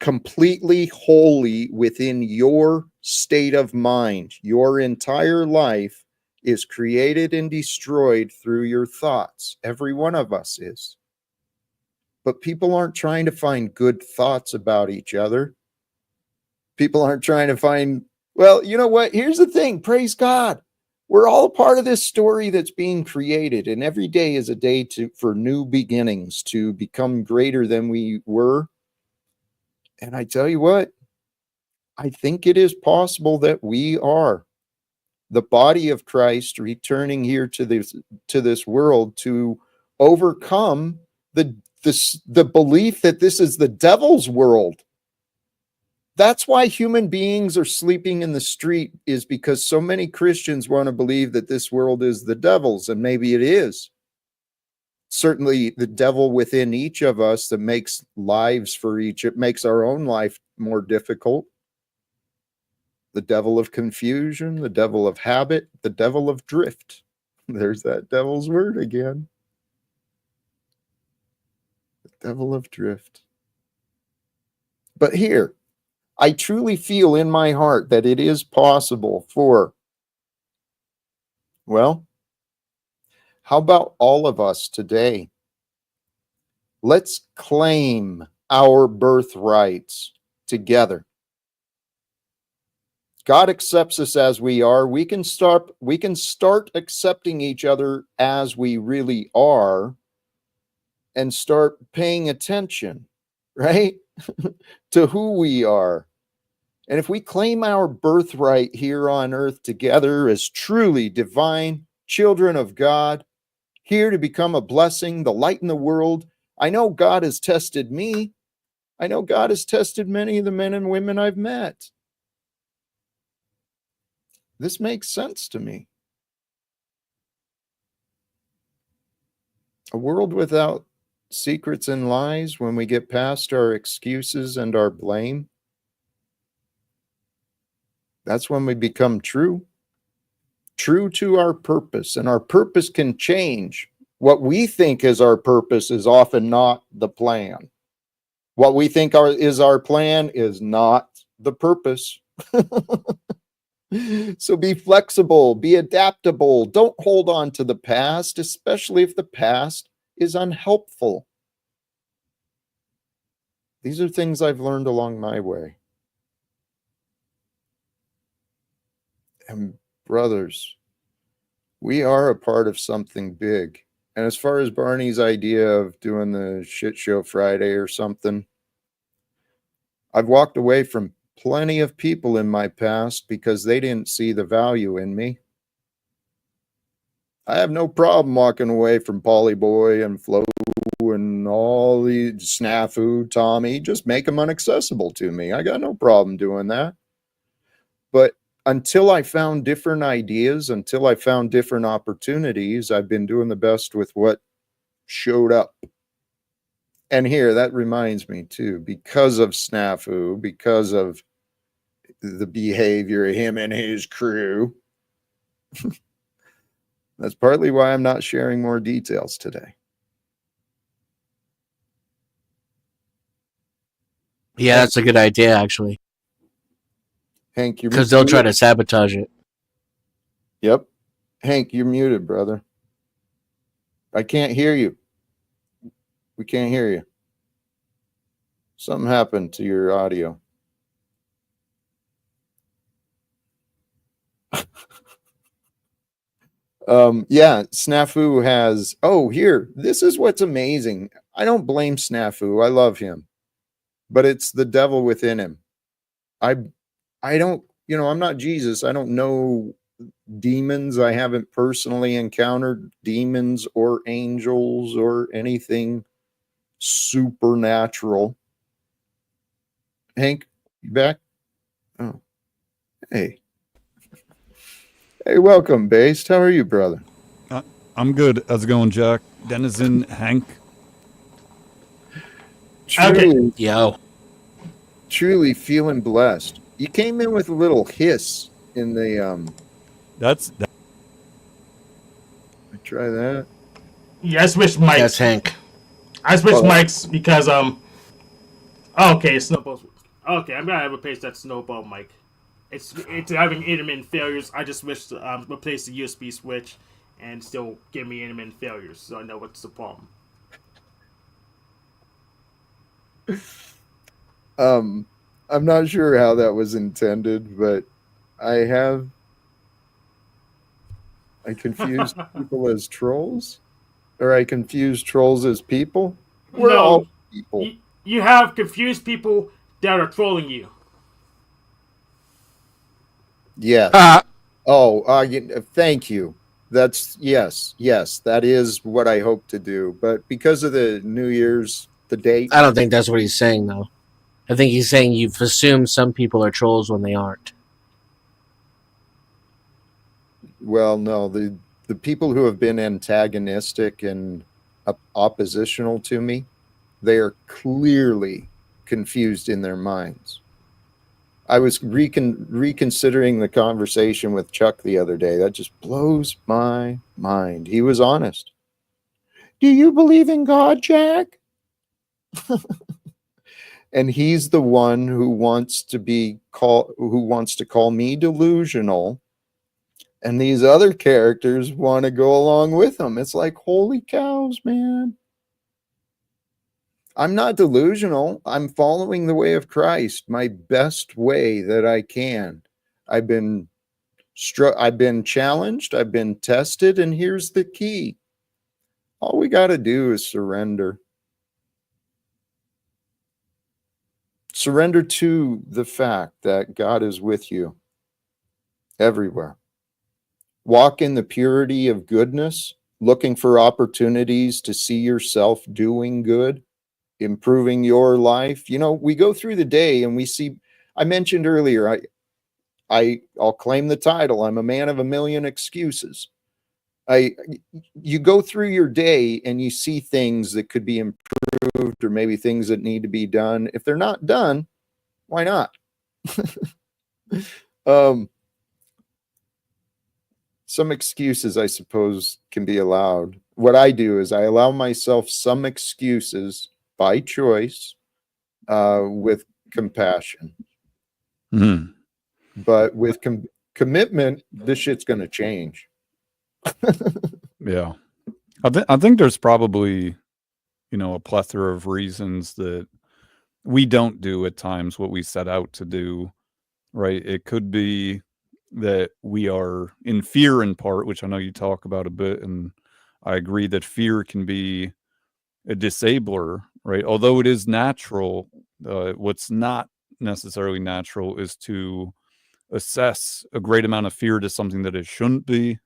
completely wholly within your state of mind. Your entire life is created and destroyed through your thoughts. Every one of us is. But people aren't trying to find good thoughts about each other. People aren't trying to find, well, you know what? Here's the thing. Praise God. We're all a part of this story that's being created, and every day is a day for new beginnings, to become greater than we were. And I tell you what, I think it is possible that we are the body of Christ returning here to this world to overcome the belief that this is the devil's world. That's why human beings are sleeping in the street, is because so many Christians want to believe that this world is the devil's, and maybe it is. Certainly the devil within each of us that makes lives for each, it makes our own life more difficult. The devil of confusion, the devil of habit, the devil of drift. There's that devil's word again. The devil of drift. But here, I truly feel in my heart that it is possible for, well, How about all of us today? Let's claim our birthrights together. God accepts us as we are. We can start accepting each other as we really are and start paying attention, right? to who we are. And if we claim our birthright here on earth together as truly divine children of God, here to become a blessing, the light in the world, I know God has tested me. I know God has tested many of the men and women I've met. This makes sense to me. A world without secrets and lies, when we get past our excuses and our blame, that's when we become true to our purpose. And our purpose can change. What we think is our purpose is often not the plan. What we think is our plan is not the purpose. So be flexible, be adaptable. Don't hold on to the past, especially if the past is unhelpful. These are things I've learned along my way. And brothers, we are a part of something big. And as far as Barney's idea of doing the shit show Friday or something, I've walked away from plenty of people in my past because they didn't see the value in me. I have no problem walking away from Polyboy and Flo and all the Snafu, Tommy. Just make them inaccessible to me. I got no problem doing that. But until I found different ideas, until I found different opportunities, I've been doing the best with what showed up. And here, that reminds me too, because of Snafu, because of the behavior of him and his crew. That's partly why I'm not sharing more details today. Yeah, that's a good idea, actually. Hank, you're Because they'll try to sabotage it. Yep. Hank, you're muted, brother. I can't hear you. We can't hear you. Something happened to your audio. Yeah, Snafu has, here, this is what's amazing. I don't blame Snafu. I love him. But it's the devil within him. I don't, I'm not Jesus. I don't know demons. I haven't personally encountered demons or angels or anything supernatural. Hank, you back? Oh, hey. Hey, welcome, Based. How are you, brother? I'm good. How's it going, Jack? Denizen, Hank? Truly, Yo. truly feeling blessed. You came in with a little hiss in the That's try that. Yeah, I switched mics. That's Hank. I switched Oh. mics because okay, Snowball's. Okay, I'm gonna replace that Snowball mic. It's having intermittent failures. I just switched replace the USB switch, and still give me intermittent failures. So I know what's the problem. I'm not sure how that was intended, but I confused people as trolls, or I confused trolls as people. We're all people. You have confused people that are trolling you. Yes. Thank you. That's yes, that is what I hope to do. But because of the New Year's, the date, I don't think that's what he's saying, though. I think he's saying you've assumed some people are trolls when they aren't. well, no, the people who have been antagonistic and oppositional to me, they are clearly confused in their minds. I was reconsidering the conversation with Chuck the other day. That just blows my mind. He was honest. Do you believe in God, Jack? And he's the one who wants to call me delusional And these other characters want to go along with them. It's like, holy cows, man. I'm not delusional. I'm following the way of Christ, my best way that I can. I've been challenged, I've been tested, and here's the key. All we got to do is surrender. Surrender to the fact that God is with you everywhere. Walk in the purity of goodness, looking for opportunities to see yourself doing good, improving your life. You know, we go through the day and we see, I mentioned earlier, I'll claim the title. I'm a man of a million excuses. You go through your day and you see things that could be improved or maybe things that need to be done. If they're not done, why not? Some excuses, I suppose, can be allowed. What I do is I allow myself some excuses by choice with compassion. Mhm. But with commitment, this shit's going to change. Yeah. I think there's probably, a plethora of reasons that we don't do at times what we set out to do, right? It could be that we are in fear in part, which I know you talk about a bit, and I agree that fear can be a disabler, right? Although it is natural, what's not necessarily natural is to assess a great amount of fear to something that it shouldn't be,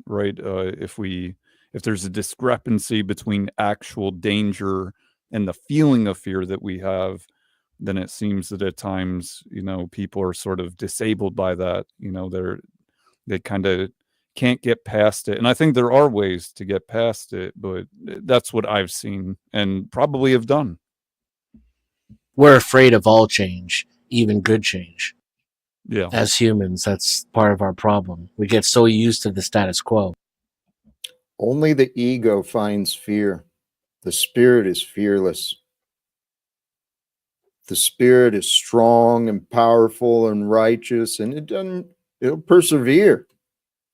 right? If there's a discrepancy between actual danger and the feeling of fear that we have, then it seems that at times, people are sort of disabled by that. They kind of can't get past it. And I think there are ways to get past it, but that's what I've seen and probably have done. We're afraid of all change, even good change. Yeah. As humans, that's part of our problem. We get so used to the status quo. Only the ego finds fear. The spirit is fearless. The spirit is strong and powerful and righteous, and it'll persevere.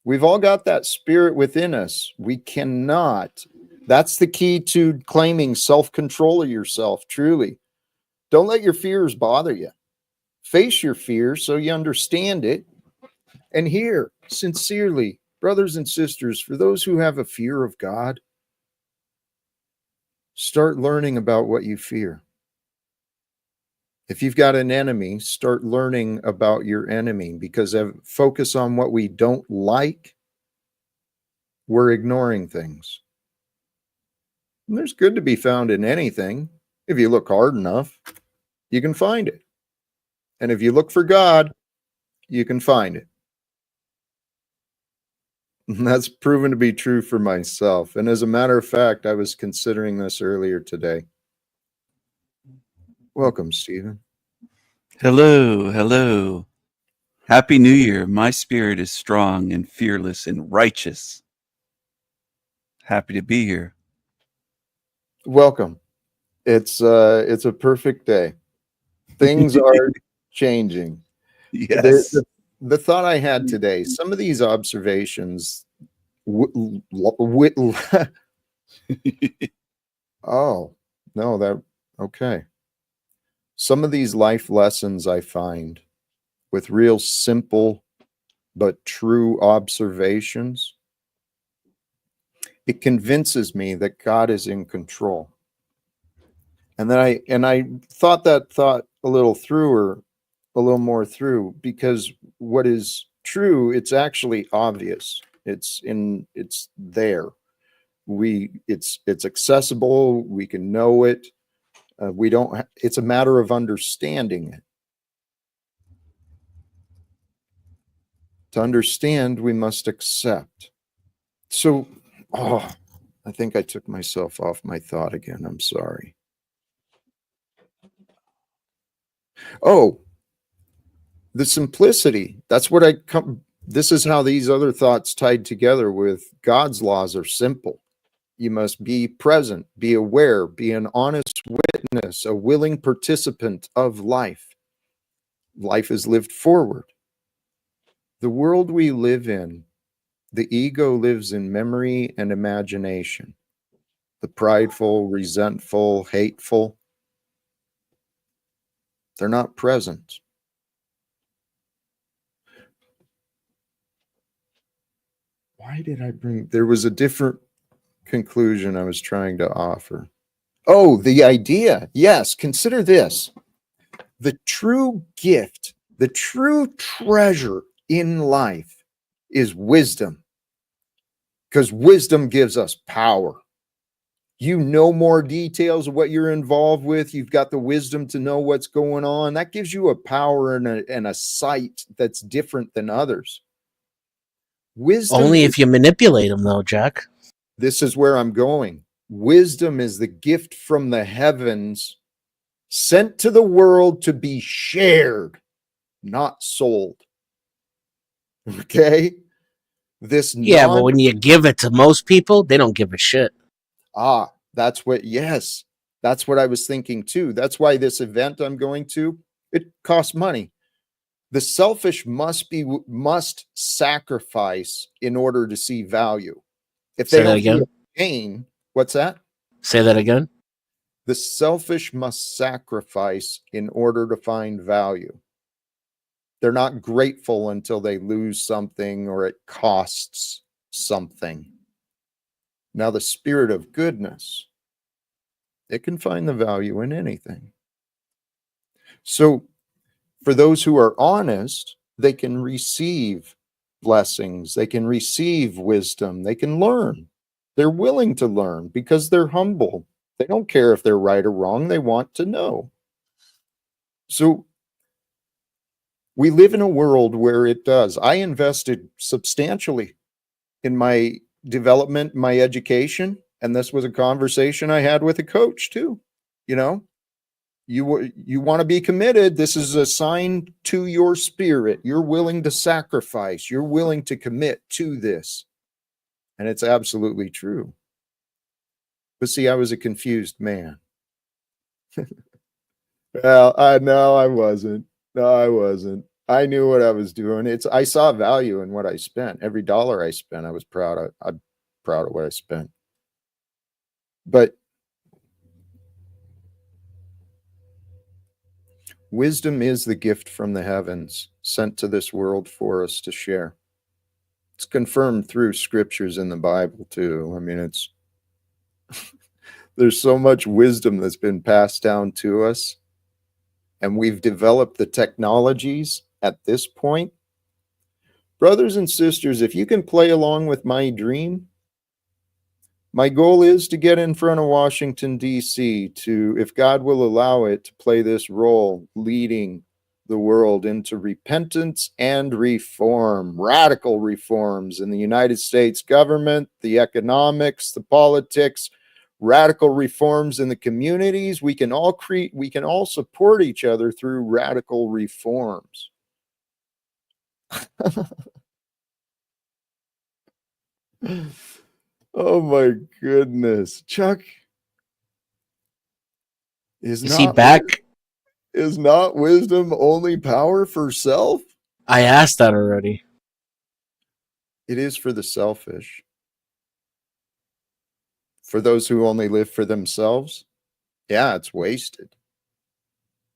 We've all got that spirit within us. We cannot. That's the key to claiming self-control of yourself, truly. Don't let your fears bother you. Face your fears so you understand it. And here, sincerely, brothers and sisters, for those who have a fear of God, start learning about what you fear. If you've got an enemy, start learning about your enemy, because focus on what we don't like, we're ignoring things. And there's good to be found in anything. If you look hard enough, you can find it. And if you look for God, you can find it. And that's proven to be true for myself. And as a matter of fact, I was considering this earlier today. Welcome, Stephen. Hello, hello. Happy New Year. My spirit is strong and fearless and righteous. Happy to be here. Welcome. It's a perfect day. Things are changing. Yes. The thought I had today, some of these observations, oh, no, okay. Some of these life lessons I find with real simple but true observations, it convinces me that God is in control. And then I thought that thought a little more through, because what is true, it's actually obvious. It's there. It's accessible. We can know it. It's a matter of understanding it. To understand, we must accept. So, I think I took myself off my thought again. I'm sorry. Oh, the simplicity. That's what this is how these other thoughts tied together with God's laws are simple. You must be present, be aware, be an honest witness, a willing participant of life. Life is lived forward. The world we live in, the ego lives in memory and imagination. The prideful, resentful, hateful, they're not present. Why did I bring? There was a different conclusion I was trying to offer. Oh, the idea. Yes, consider this. The true gift, the true treasure in life is wisdom, because wisdom gives us power. You know more details of what you're involved with. You've got the wisdom to know what's going on. That gives you a power and a sight that's different than others. Wisdom Only is, if you manipulate them, though, Jack. this is where I'm going. Wisdom is the gift from the heavens sent to the world to be shared, not sold. Okay? This Yeah, but when you give it to most people, they don't give a shit. That's what, yes, that's what I was thinking too. That's why this event I'm going to, it costs money. The selfish must sacrifice in order to see value. If they Say that don't again. feel pain, what's that? Say that again. The selfish must sacrifice in order to find value. They're not grateful until they lose something or it costs something. Now, the spirit of goodness, it can find the value in anything. So, for those who are honest, they can receive blessings, they can receive wisdom, they can learn. They're willing to learn because they're humble. They don't care if they're right or wrong, they want to know. So, we live in a world where it does. I invested substantially in my development, my education, and this was a conversation I had with a coach too. You know, you want to be committed. This is a sign to your spirit. You're willing to sacrifice. You're willing to commit to this. And it's absolutely true. But see, I was a confused man. Well, no, I wasn't. No, I wasn't. I knew what I was doing. I saw value in what I spent. Every dollar I spent, I was proud of. I'm proud of what I spent. But wisdom is the gift from the heavens sent to this world for us to share. It's confirmed through scriptures in the Bible too. I mean, there's so much wisdom that's been passed down to us, and we've developed the technologies at this point. Brothers and sisters, if you can play along with my dream, my goal is to get in front of Washington, D.C. to, if God will allow it, to play this role, leading the world into repentance and reform, radical reforms in the United States government, the economics, the politics, radical reforms in the communities. We can all support each other through radical reforms. Oh my goodness. Chuck, is not wisdom only power for self? I asked that already. It is for the selfish. For those who only live for themselves, yeah, it's wasted.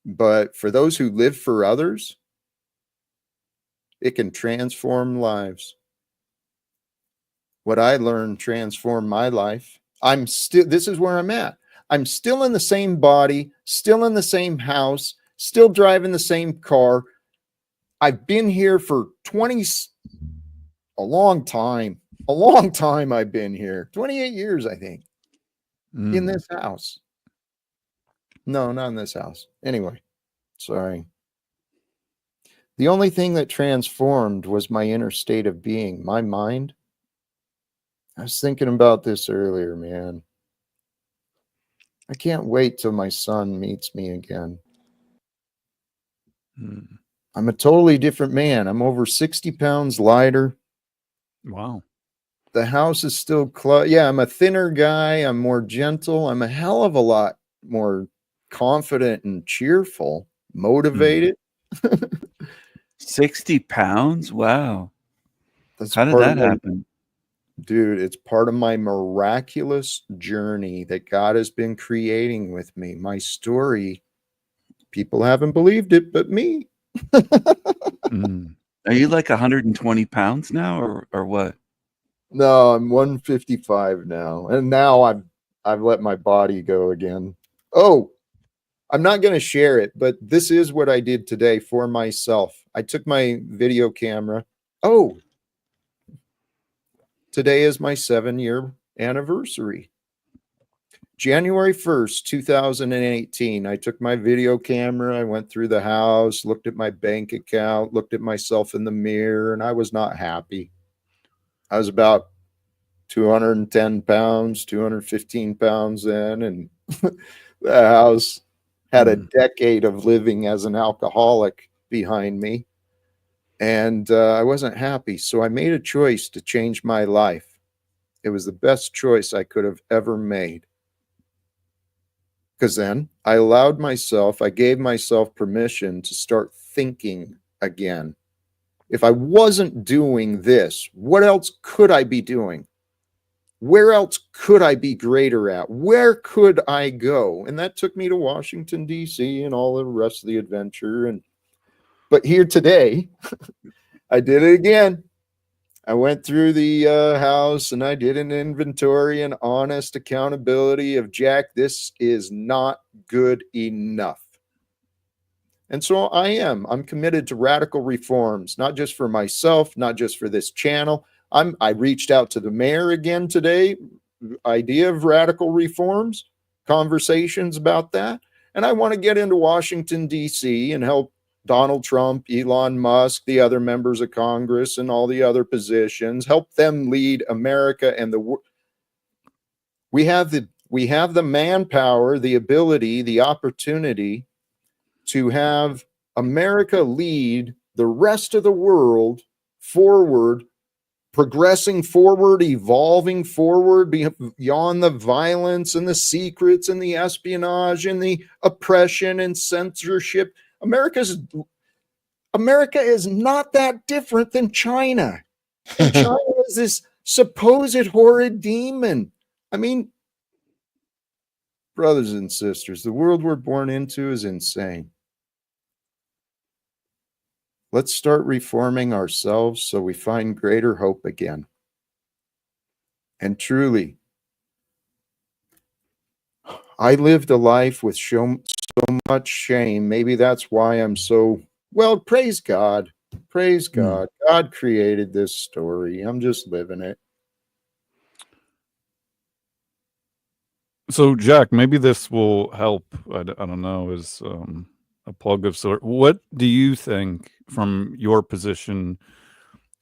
But for those who live for others, it can transform lives. What I learned transformed my life. This is where I'm at. I'm still in the same body, still in the same house, still driving the same car. I've been here for a long time I've been here. 28 years, I think, in this house. No, not in this house. Anyway, sorry. The only thing that transformed was my inner state of being, my mind. I was thinking about this earlier, man. I can't wait till my son meets me again. I'm a totally different man. I'm over 60 pounds lighter. Wow. The house is still yeah, I'm a thinner guy. I'm more gentle. I'm a hell of a lot more confident and cheerful, motivated. 60 pounds? Wow. That's How did part that of my, happen? dude, it's part of my miraculous journey that God has been creating with me. My story, people haven't believed it, but me. Mm. Are you like 120 pounds now or what? No, I'm 155 now. And now I've let my body go again. Oh, I'm not going to share it, but this is what I did today for myself. I took my video camera. Oh, today is my 7-year anniversary. January 1st, 2018, I took my video camera. I went through the house, looked at my bank account, looked at myself in the mirror, and I was not happy. I was about 210 pounds, 215 pounds then, and the house had a decade of living as an alcoholic behind me, and I wasn't happy. So I made a choice to change my life. It was the best choice I could have ever made. Because then I gave myself permission to start thinking again. If I wasn't doing this, what else could I be doing? Where else could I be greater at? Where could I go? And that took me to Washington, D.C. and all the rest of the adventure. But here today, I did it again. I went through the house and I did an inventory and honest accountability of, Jack, this is not good enough. And so I'm committed to radical reforms, not just for myself, not just for this channel. I reached out to the mayor again today, idea of radical reforms, conversations about that. And I want to get into Washington, D.C. and help Donald Trump, Elon Musk, the other members of Congress, and all the other positions, help them lead America and the world. We have the manpower, the ability, the opportunity to have America lead the rest of the world forward, progressing forward, evolving forward beyond the violence and the secrets and the espionage and the oppression and censorship. America is not that different than China. And China is this supposed horrid demon. I mean, brothers and sisters, the world we're born into is insane. Let's start reforming ourselves so we find greater hope again. And truly, I lived a life with so much shame. Maybe that's why I'm so, well, praise God. Praise God. God created this story. I'm just living it. So, Jack, maybe this will help. I don't know, as a plug of sort. What do you think, from your position,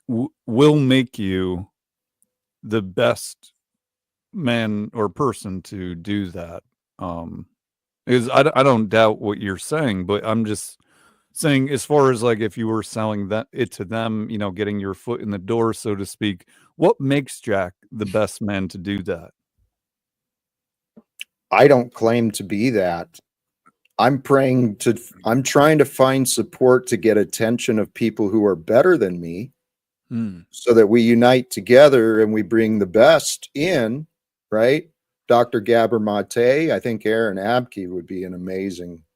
will make you the best man or person to do that? Because I don't doubt what you're saying, but I'm just saying, as far as like if you were selling it to them, getting your foot in the door, so to speak, what makes Jack the best man to do that? I don't claim to be that. I'm trying to find support to get attention of people who are better than me, so that we unite together and we bring the best in, right? Dr. Gabor Mate, I think Aaron Abke would be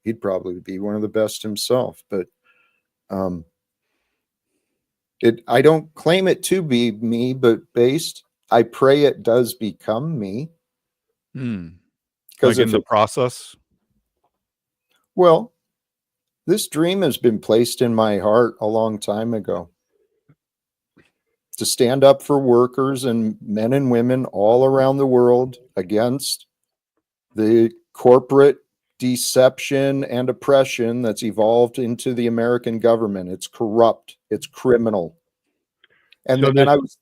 he'd probably be one of the best himself, but I don't claim it to be me, but I pray it does become me. Like in the process? Well, this dream has been placed in my heart a long time ago, to stand up for workers and men and women all around the world against the corporate deception and oppression that's evolved into the American government. It's corrupt. It's criminal. And I was,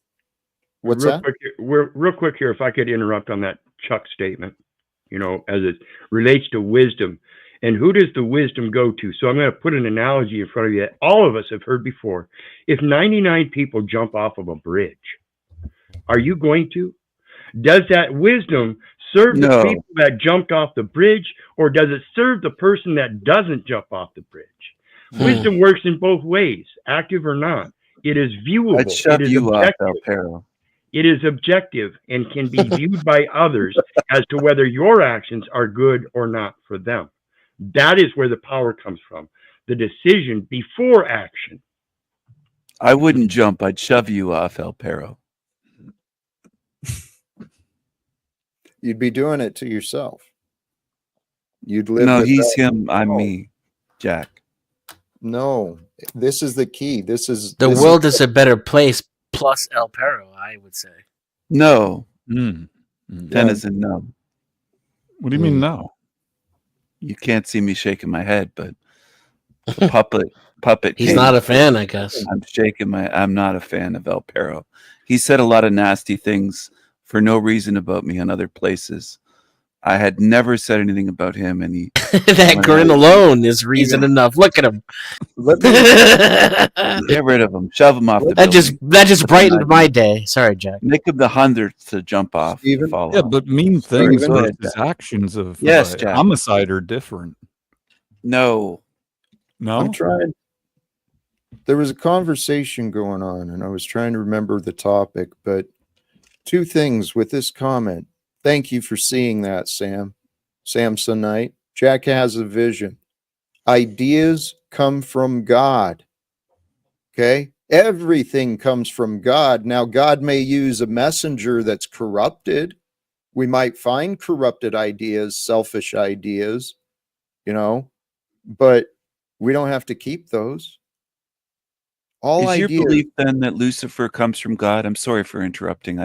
what's that? Real quick here, if I could interrupt on that Chuck statement, as it relates to wisdom. And who does the wisdom go to? So I'm going to put an analogy in front of you that all of us have heard before. If 99 people jump off of a bridge, are you going to? Does that wisdom serve the people that jumped off the bridge, or does it serve the person that doesn't jump off the bridge? Wisdom works in both ways, active or not. It is viewable. I'd shove It is you off, objective. El Perro. It is objective and can be viewed by others as to whether your actions are good or not for them. That is where the power comes from. The decision before action. I wouldn't jump. I'd shove you off, El Perro. You'd be doing it to yourself. You'd live. No, with he's that. him. I'm No. me, Jack. No, this is the key. This is The this world is a better place plus El Perro, I would say. No. Mm. Denizen, no. What do you mean no? You can't see me shaking my head, but the puppet. He's king, not a fan, I guess. I'm not a fan of El Perro. He said a lot of nasty things for no reason about me on other places. I had never said anything about him, and he That grin alone is reason enough. Look at him. Let me, that get rid of him, shove him off the building. just brightened my day. Sorry, Jack. Make him the 100th to jump off. Stephen? Fall Yeah, off. but mean things Go ahead, versus Jack. actions of Yes, Jack. homicide are different. No. No, I'm trying. There was a conversation going on, and I was trying to remember the topic, but two things with this comment. Thank you for seeing that, Sam. Samsonite. Jack has a vision. Ideas come from God. Okay? Everything comes from God. Now, God may use a messenger that's corrupted. We might find corrupted ideas, selfish ideas, but we don't have to keep those. All Is your ideas. belief then that Lucifer comes from God? I'm sorry for interrupting.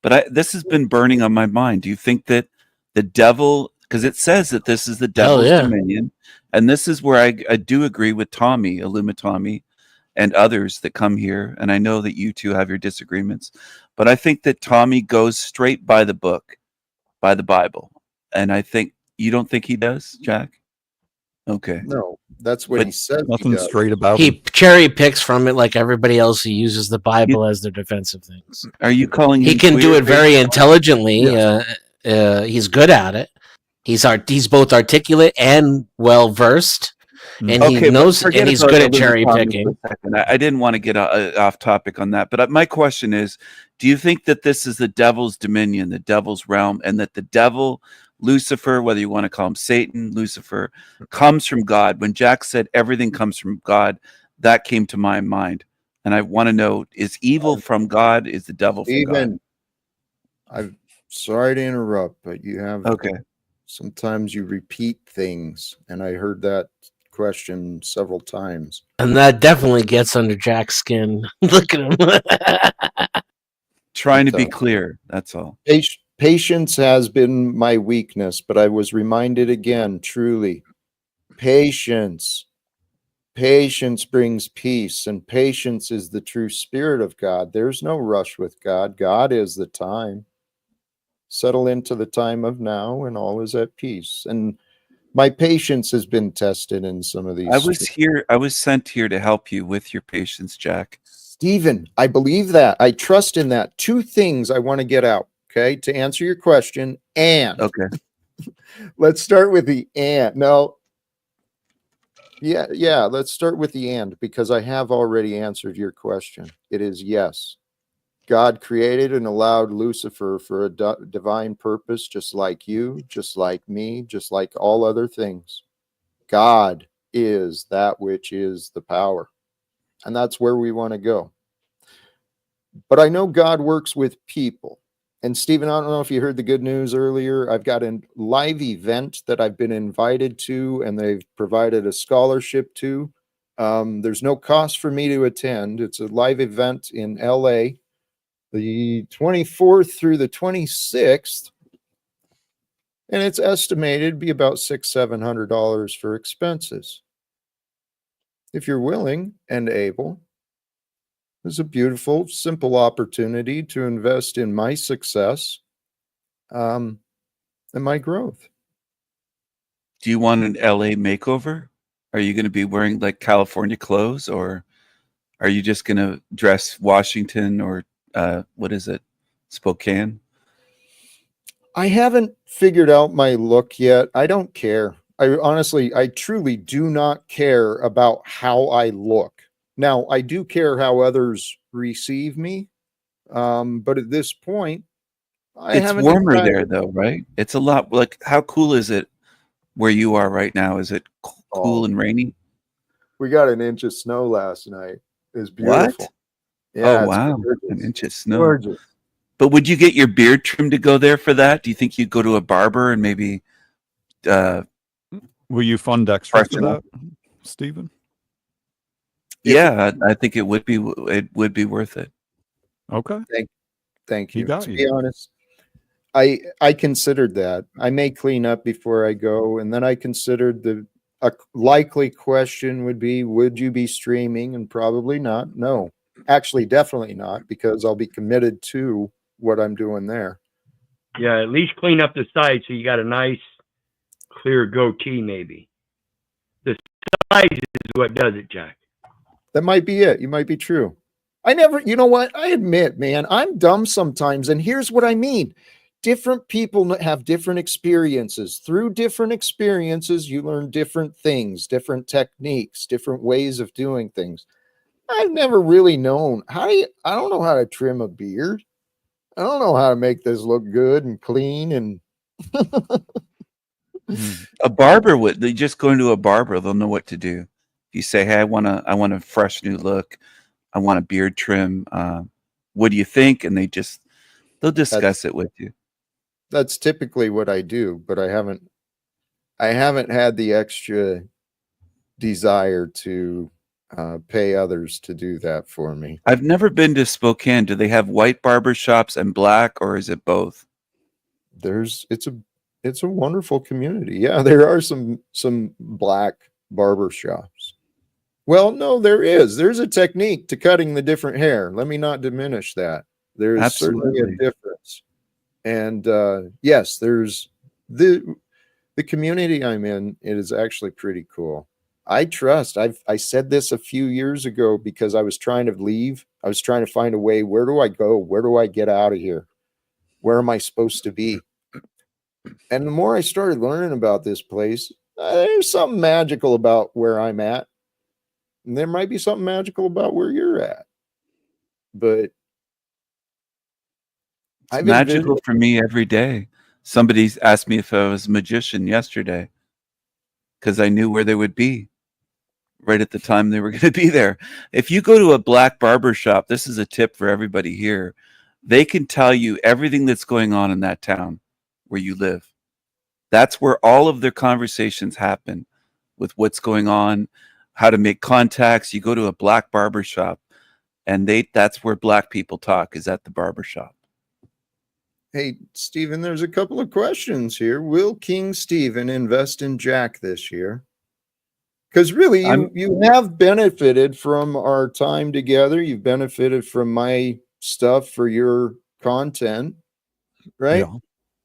But this has been burning on my mind. Do you think that the devil, because it says that this is the devil's dominion, and this is where I do agree with Tommy, Illumitami, and others that come here, and I know that you two have your disagreements, but I think that Tommy goes straight by the book, by the Bible, and I think, you don't think he does, Jack? Okay. No, that's what But he said. nothing straight about He him. cherry picks from it like everybody else who uses the Bible as their defensive things. Are you calling him He can do queer it very based on- intelligently. He's good at it. He's both articulate and well versed, and Okay, he knows, but forget and he's about good at Illuminati cherry for a picking. second. I didn't want to get off topic on that, but my question is, do you think that this is the devil's dominion, the devil's realm, and that the devil, Lucifer, whether you want to call him Satan, Lucifer, comes from God? When Jack said everything comes from God, that came to my mind. And I want to know, is evil from God? Is the devil from God? Even, I'm sorry to interrupt, but you have, Okay. sometimes you repeat things, and I heard that question several times. And that definitely gets under Jack's skin. Look at him. Trying to be clear, that's all. Patience has been my weakness, but I was reminded again, truly, patience brings peace, and patience is the true spirit of God. There's no rush with God. God is the time. Settle into the time of now, and all is at peace. And my patience has been tested in some of these. I was sent here to help you with your patience, Jack. Stephen, I believe that. I trust in that. Two things I want to get out, okay, to answer your question. And okay, let's start with the and. No, yeah. Let's start with the and, because I have already answered your question. It is yes. God created and allowed Lucifer for a divine purpose, just like you, just like me, just like all other things. God is that which is the power. And that's where we want to go. But I know God works with people. And Stephen, I don't know if you heard the good news earlier. I've got a live event that I've been invited to, and they've provided a scholarship to. There's no cost for me to attend. It's a live event in LA, the 24th through the 26th. And it's estimated to be about $600-700 for expenses. If you're willing and able, it's a beautiful, simple opportunity to invest in my success and my growth. Do you want an LA makeover? Are you going to be wearing like California clothes, or are you just going to dress Washington or what is it, Spokane? I haven't figured out my look yet. I don't care. I truly do not care about how I look. Now, I do care how others receive me. But at this point, I It's haven't warmer decided. there, though, right? It's a lot. Like, how cool is it where you are right now? Is it cool Oh, and rainy? we got an inch of snow last night. It's What? beautiful. Oh, Yeah, it's wow. An gorgeous. inch of snow. Gorgeous. But would you get your beard trimmed to go there for that? Do you think you'd go to a barber and maybe Will you fund extra for freshen that, up? Stephen? Yeah, I think it would be worth it. Okay. Thank He you. got To you. be honest, I considered that. I may clean up before I go, and then I considered a likely question would be, would you be streaming? And probably not. No, actually, definitely not, because I'll be committed to what I'm doing there. Yeah, at least clean up the side so you got a nice, clear goatee, maybe. The size is what does it, Jack. That might be it. You might be true. You know what? I admit, man, I'm dumb sometimes. And here's what I mean. Different people have different experiences. Through different experiences, you learn different things, different techniques, different ways of doing things. I've never really known I don't know how to trim a beard. I don't know how to make this look good and clean. And A barber would. They just go into a barber. They'll know what to do. If you say, "Hey, I want a fresh new look. I want a beard trim. What do you think?" And they'll discuss it with you. that's typically what I do, but I haven't had the extra desire to pay others to do that for me. I've never been to Spokane. Do they have white barber shops and black, or is it both? It's a wonderful community. Yeah, there are some black barber shops. Well, no, there's a technique to cutting the different hair. Let me not diminish that. There's certainly a Absolutely. difference. And yes, there's the community I'm in. It is actually pretty cool. I said this a few years ago because I was trying to leave. I was trying to find a way. Where do I go? Where do I get out of here? Where am I supposed to be? And the more I started learning about this place, there's something magical about where I'm at. And there might be something magical about where you're at. But It's magical for me every day. Somebody asked me if I was a magician yesterday because I knew where they would be right at the time they were going to be there. If you go to a black barber shop, this is a tip for everybody here. They can tell you everything that's going on in that town where you live. That's where all of their conversations happen with what's going on, how to make contacts. You go to a black barber shop and that's where black people talk, is at the barber shop. Hey, Stephen, there's a couple of questions here. Will King Stephen invest in Jack this year? Because really, you have benefited from our time together. You've benefited from my stuff for your content, right? Yeah.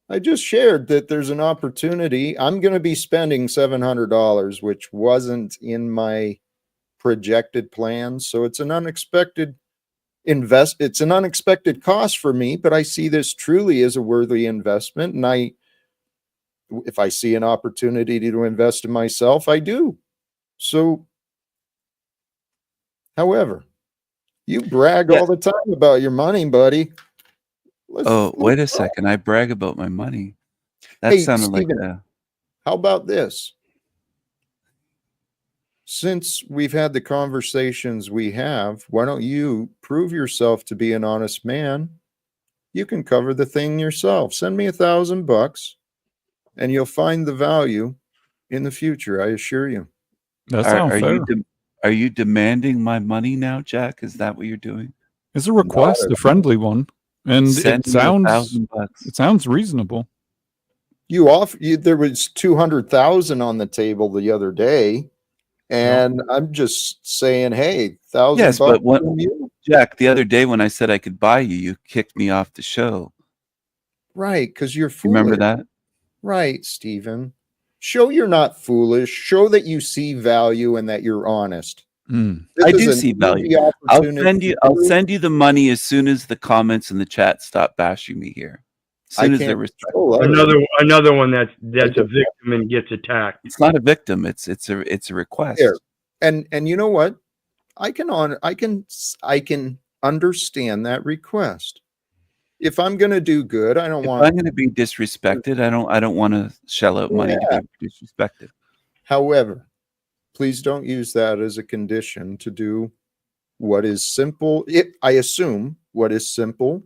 I just shared that there's an opportunity. I'm going to be spending $700, which wasn't in my projected plans. So it's an unexpected it's an unexpected cost for me, but I see this truly as a worthy investment. And if I see an opportunity to invest in myself, I do. So, however, you brag all the time about your money, buddy. Wait a second. I brag about my money. That sounded Stephen, like how about this? Since we've had the conversations we have, why don't you prove yourself to be an honest man? You can cover the thing yourself. Send me $1,000 and you'll find the value in the future. I assure you. That sounds fair. Are you demanding my money now, Jack? Is that what you're doing? It's a request, a friendly one. And Send it sounds $1,000. Reasonable. There was 200,000 on the table the other day. And I'm just saying, hey, $1,000. Yes, but Jack, the other day when I said I could buy you, you kicked me off the show. Right, because you're foolish. Remember that? Right, Stephen. Show you're not foolish. Show that you see value and that you're honest. I do see value. I'll send you the money as soon as the comments in the chat stop bashing me here. soon as they're respectful. Another one that's a victim and gets attacked. It's not a victim. It's a request. There. And you know what? I can understand that request. If I'm going to do good, I don't want. If I'm going to be disrespected, I don't want to shell out money to be disrespected. However, please don't use that as a condition to do what is simple. I assume what is simple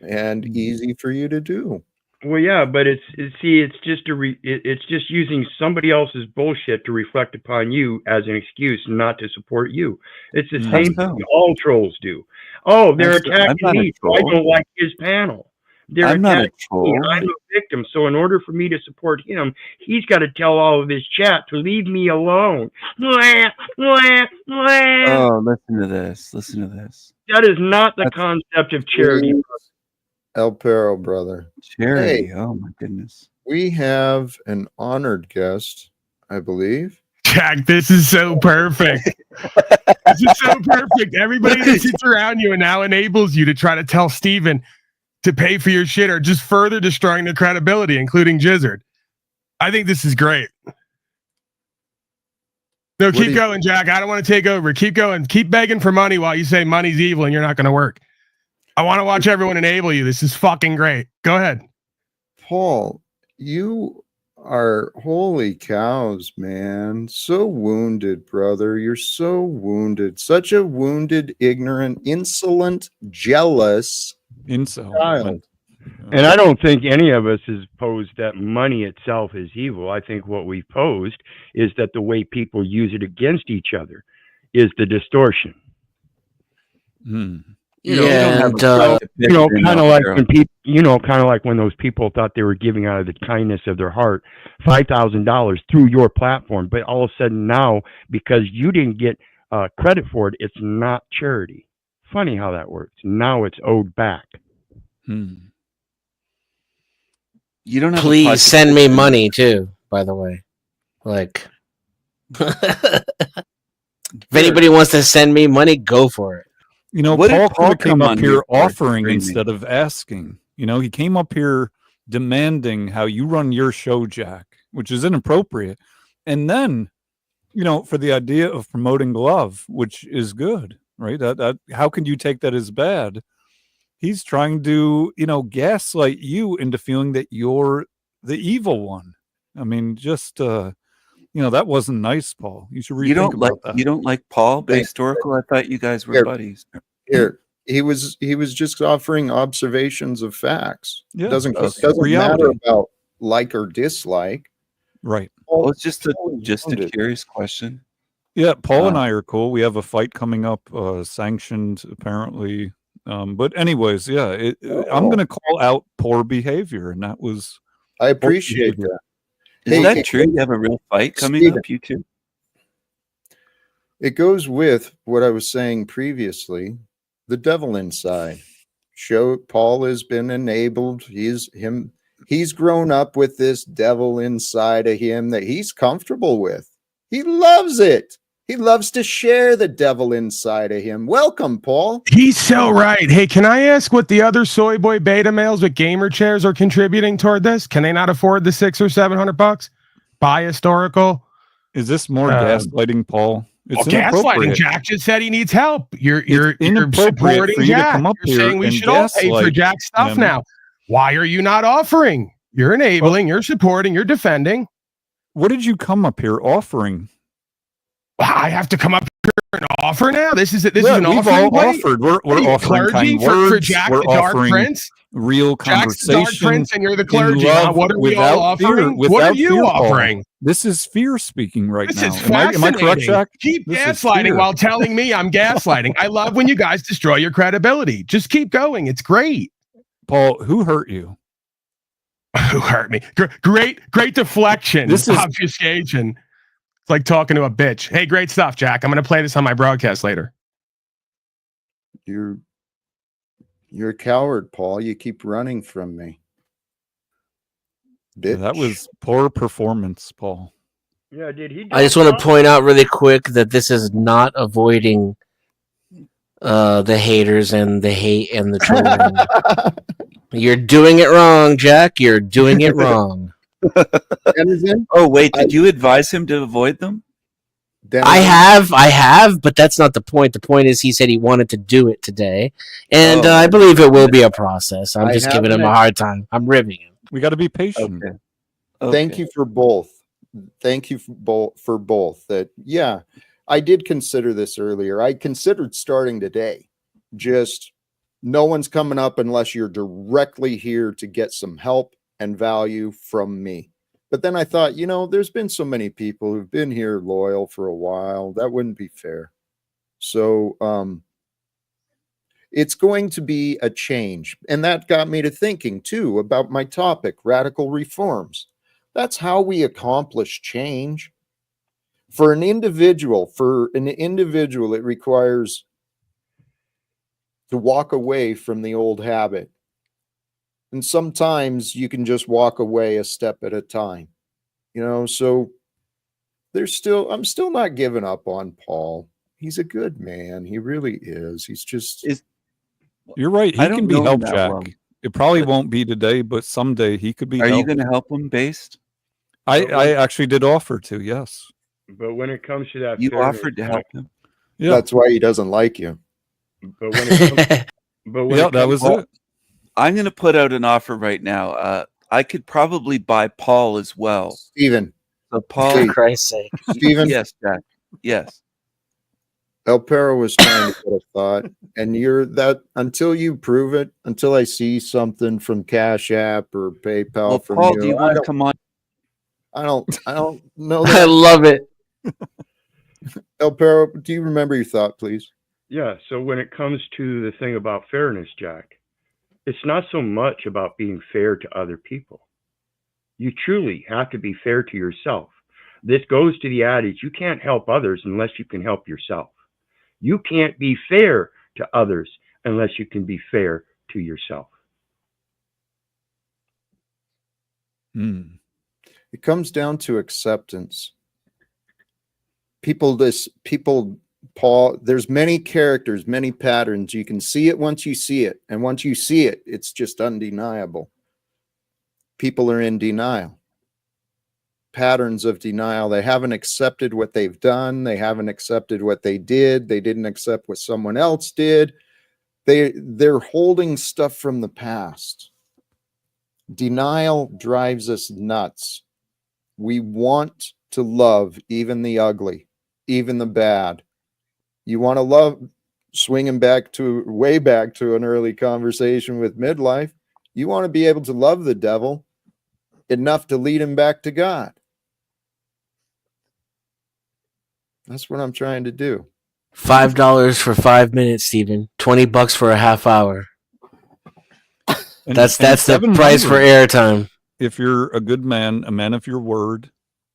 and easy for you to do. Well, yeah, but it's just using somebody else's bullshit to reflect upon you as an excuse not to support you. It's the same thing all trolls do. Oh, they're attacking me, so I don't like his panel. I'm not a troll. I'm a victim. So in order for me to support him, he's got to tell all of his chat to leave me alone. Oh, listen to this. Listen to this. That is not the concept of charity. El Perro, brother. Charity. Hey, oh my goodness. We have an honored guest, I believe. Jack, this is so perfect. This is so perfect. Everybody that sits around you and now enables you to try to tell Steven to pay for your shit are just further destroying their credibility, including Jizzard. I think this is great. No, keep going, Jack. I don't want to take over. Keep going. Keep begging for money while you say money's evil and you're not going to work. I want to watch everyone enable you. This is fucking great. Go ahead. Paul, you are, holy cows, man. So wounded, brother. You're so wounded. Such a wounded, ignorant, insolent, jealous child. And I don't think any of us has posed that money itself is evil. I think what we've posed is that the way people use it against each other is the distortion. Hmm. Kind of like when people, kind of like when those people thought they were giving out of the kindness of their heart $5,000 through your platform, but all of a sudden now, because you didn't get credit for it, it's not charity. Funny how that works. Now it's owed back. You don't have please send me money too, by the way. Like, if anybody wants to send me money, go for it. Paul came up here offering instead of asking. He came up here demanding how you run your show, Jack, which is inappropriate. And then, for the idea of promoting love, which is good, right? That how can you take that as bad? He's trying to, gaslight you into feeling that you're the evil one. I mean, just that wasn't nice, Paul. You should rethink about that. You don't like Paul, historical? I thought you guys were buddies. Here, he was just offering observations of facts. Yeah, doesn't matter about like or dislike. Right. Well, it's just a curious question. Yeah, Paul and I are cool. We have a fight coming up, sanctioned apparently. But anyways, I'm going to call out poor behavior, and that was. I appreciate that. Is that true? You have a real fight coming up, you two? It goes with what I was saying previously. The devil inside. Paul has been enabled. He's grown up with this devil inside of him that he's comfortable with. He loves it. He loves to share the devil inside of him. Welcome, Paul. He's so right. Hey, can I ask what the other soy boy beta males with gamer chairs are contributing toward this? Can they not afford the $600 or $700? Buy historical. Is this more gaslighting, Paul? It's gaslighting. Jack just said he needs help. You're supporting Jack. You're saying we should all pay for Jack's stuff now. Why are you not offering? You're enabling. You're supporting. You're defending. What did you come up here offering? I have to come up here and offer now. This is an we've all offered. We're offering kind words. For Jack, we're the Dark offering Prince. Real conversation. Jack's the Dark Prince, and you're the clergy. What are we all offering? What are you offering? This is fear speaking right now. Is am I correct, Jack? Keep this gaslighting while telling me I'm gaslighting. I love when you guys destroy your credibility. Just keep going. It's great. Paul, who hurt you? Who hurt me? Great deflection. This is obfuscation. It's like talking to a bitch. Hey, great stuff, Jack. I'm going to play this on my broadcast later. You're a coward, Paul. You keep running from me. Bitch. That was poor performance, Paul. Yeah, did he? I just want to point out really quick that this is not avoiding the haters and the hate and the trolling. You're doing it wrong, Jack. You're doing it wrong. Denizen, Oh wait, did you advise him to avoid them? I have, but that's not the point. The point is he said he wanted to do it today, and I believe it will be a process. I'm just giving him a hard time. I'm ribbing him. We got to be patient. Okay. Thank you for both. Thank you for both. That, yeah, I did consider this earlier. I considered starting today. Just no one's coming up unless you're directly here to get some help and value from me. But then I thought, there's been so many people who've been here loyal for a while. That wouldn't be fair. So it's going to be a change. And that got me to thinking, too, about my topic, radical reforms. That's how we accomplish change. For an individual, it requires to walk away from the old habit. And sometimes you can just walk away a step at a time, so I'm still not giving up on Paul. He's a good man. He really is. He's just, you're right. He can be helped, Jack. Well. It probably won't be today, but someday he could be helped. Are you going to help him, Based? I actually did offer to, yes. But when it comes to that, you offered to help him. Yeah. That's why he doesn't like you. But when it comes, that was it. I'm going to put out an offer right now. I could probably buy Paul as well. Steven. So Paul, for Christ's sake. Steven? Yes, Jack. Yes. El Perro was trying to put a thought, and you're that until you prove it, until I see something from Cash App or PayPal well, from Paul, you. Do you want to come on? I don't know that. I love it. El Perro, do you remember your thought, please? Yeah. So when it comes to the thing about fairness, Jack, it's not so much about being fair to other people. You truly have to be fair to yourself. This goes to the adage, you can't help others unless you can help yourself. You can't be fair to others unless you can be fair to yourself. It comes down to acceptance. Paul, there's many characters, many patterns. You can see it once you see it. And once you see it, it's just undeniable. People are in denial. Patterns of denial. They haven't accepted what they've done. They haven't accepted what they did. They didn't accept what someone else did. They're holding stuff from the past. Denial drives us nuts. We want to love even the ugly, even the bad. You want to love, swinging way back to an early conversation with midlife, you want to be able to love the devil enough to lead him back to God. That's what I'm trying to do. $5 for 5 minutes, Stephen. $20 for a half hour. That's the price for airtime. If you're a good man, a man of your word,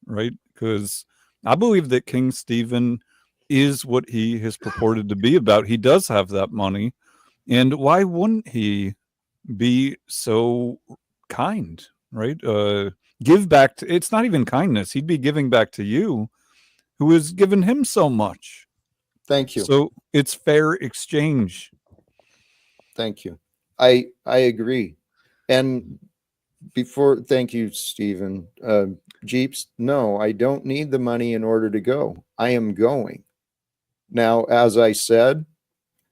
right? Because I believe that King Stephen is what he has purported to be about. He does have that money. And why wouldn't he be so kind, right? Give back to, it's not even kindness. He'd be giving back to you, who has given him so much. Thank you. So it's fair exchange. Thank you. I agree. And thank you, Stephen. Jeeps, no, I don't need the money in order to go. I am going. Now, as I said,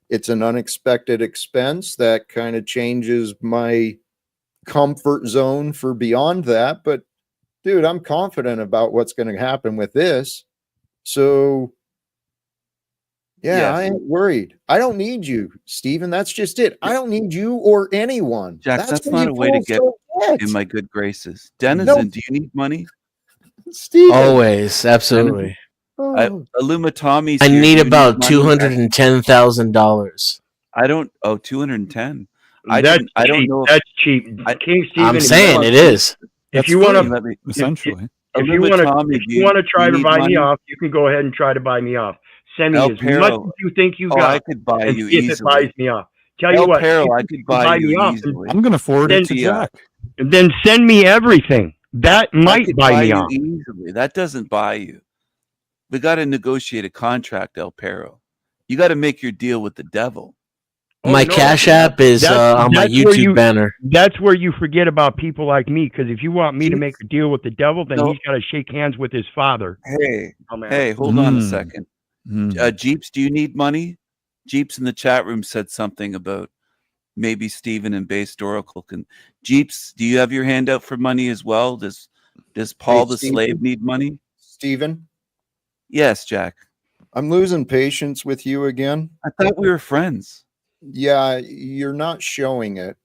it's an unexpected expense that kind of changes my comfort zone for beyond that. But dude, I'm confident about what's going to happen with this. So yeah, I ain't worried. I don't need you, Stephen. That's just it. I don't need you or anyone. Jack, that's not a way to get in my good graces. Denizen, do you need money? Stephen. Always, absolutely. Illumitami. I need about $210,000. I don't. Oh, 210. I don't know. That's cheap. King Stephen. I'm saying it is. If you want to, essentially, if you want to try to buy me off, you can go ahead and try to buy me off. Send me as much as you think you got. I could buy you easily. If it buys me off. Tell you what, I could buy you easily. I'm going to forward it to Jack. And then send me everything. That might buy me off easily. That doesn't buy you. We got to negotiate a contract, El Perro. You got to make your deal with the devil. My Cash App is on my YouTube banner. That's where you forget about people like me, because if you want me to make a deal with the devil, then he's got to shake hands with his father. Hey, hold on a second. Jeeps, do you need money? Jeeps in the chat room said something about maybe Stephen and Based Oracle can. Jeeps, do you have your hand out for money as well? Does Paul the slave need money? Stephen? Yes, Jack. I'm losing patience with you again. I thought we were friends. Yeah, you're not showing it.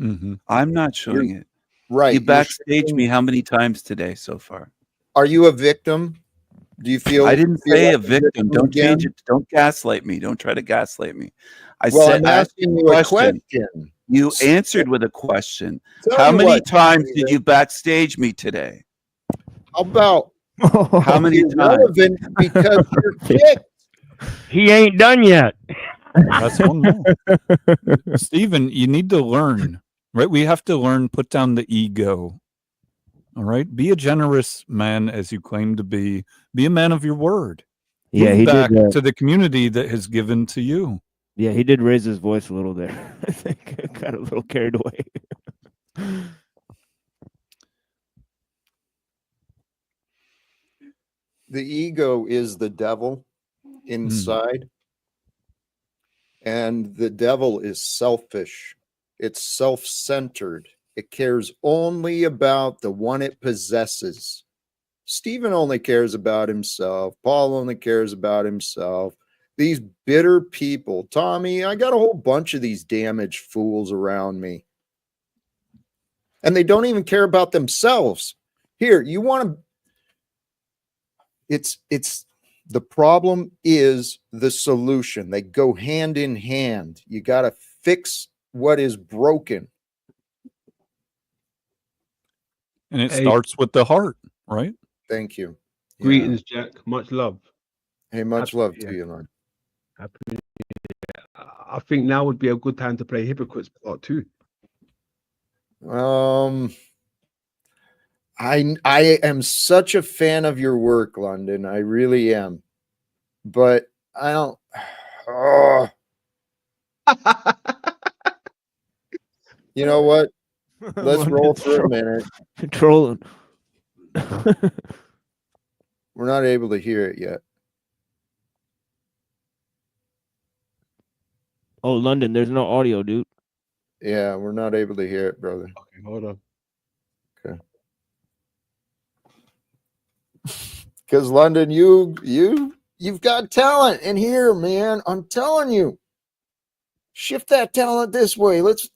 I'm not showing it. Right. You backstage me how many times today so far? Are you a victim? Do you feel? I didn't say like a victim. Don't change it. Don't gaslight me. Don't try to gaslight me. I'm asking you a question. You answered with a question. Tell How me many what, times did you backstage me today? How about how many times? Because you're kicked. He ain't done yet. That's one more. Stephen, you need to learn, right? We have to learn, put down the ego. All right? Be a generous man as you claim to be. Be a man of your word. Yeah, Move back to the community that has given to you. Yeah, he did raise his voice a little there. I think I got a little carried away. The ego is the devil inside. And the devil is selfish. It's self-centered. It cares only about the one it possesses. Stephen only cares about himself. Paul only cares about himself. These bitter people. Tommy, I got a whole bunch of these damaged fools around me. And they don't even care about themselves. Here, you want to... It's the problem is the solution. They go hand in hand. You got to fix what is broken. And it starts with the heart, right? Thank you. Greetings, Jack. Much love. Hey, much love to you, man. I think now would be a good time to play Hypocrites Part 2. I am such a fan of your work, London. I really am. But I don't... Oh. You know what? Let's roll for a minute. Trolling. We're not able to hear it yet. Oh, London, there's no audio, dude. Yeah, we're not able to hear it, brother. Okay, hold on. Okay. Because London, you've got talent in here, man. I'm telling you. Shift that talent this way. Let's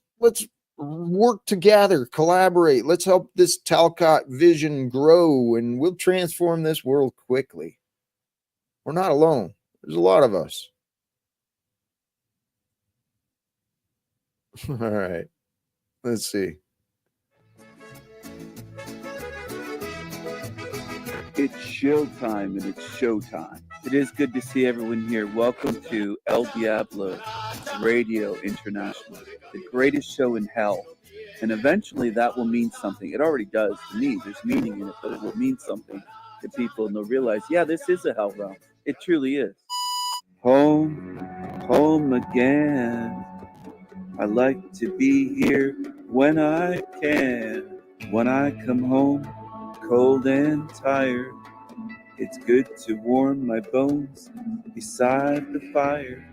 work together, collaborate. Let's help this Talcott vision grow, and we'll transform this world quickly. We're not alone. There's a lot of us. All right. Let's see. It's showtime, and it's showtime. It is good to see everyone here. Welcome to El Diablo Radio International, the greatest show in hell. And eventually that will mean something. It already does to me. There's meaning in it, but it will mean something to people, and they'll realize, yeah, this is a hell realm. It truly is. Home again. I like to be here when I can. When I come home, cold and tired, it's good to warm my bones beside the fire.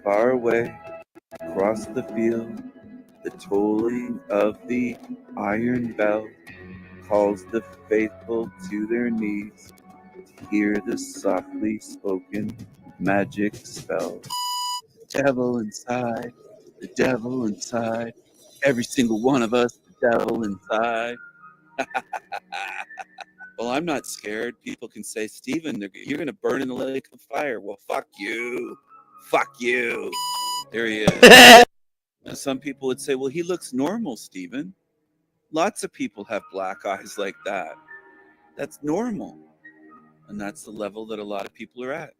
Far away, across the field, the tolling of the iron bell calls the faithful to their knees to hear the softly spoken magic spell. The devil inside, the devil inside, every single one of us, the devil inside. Well, I'm not scared. People can say, Stephen, you're going to burn in the lake of fire. Well, fuck you. Fuck you. There he is. And some people would say, well, he looks normal, Stephen. Lots of people have black eyes like that. That's normal. And that's the level that a lot of people are at.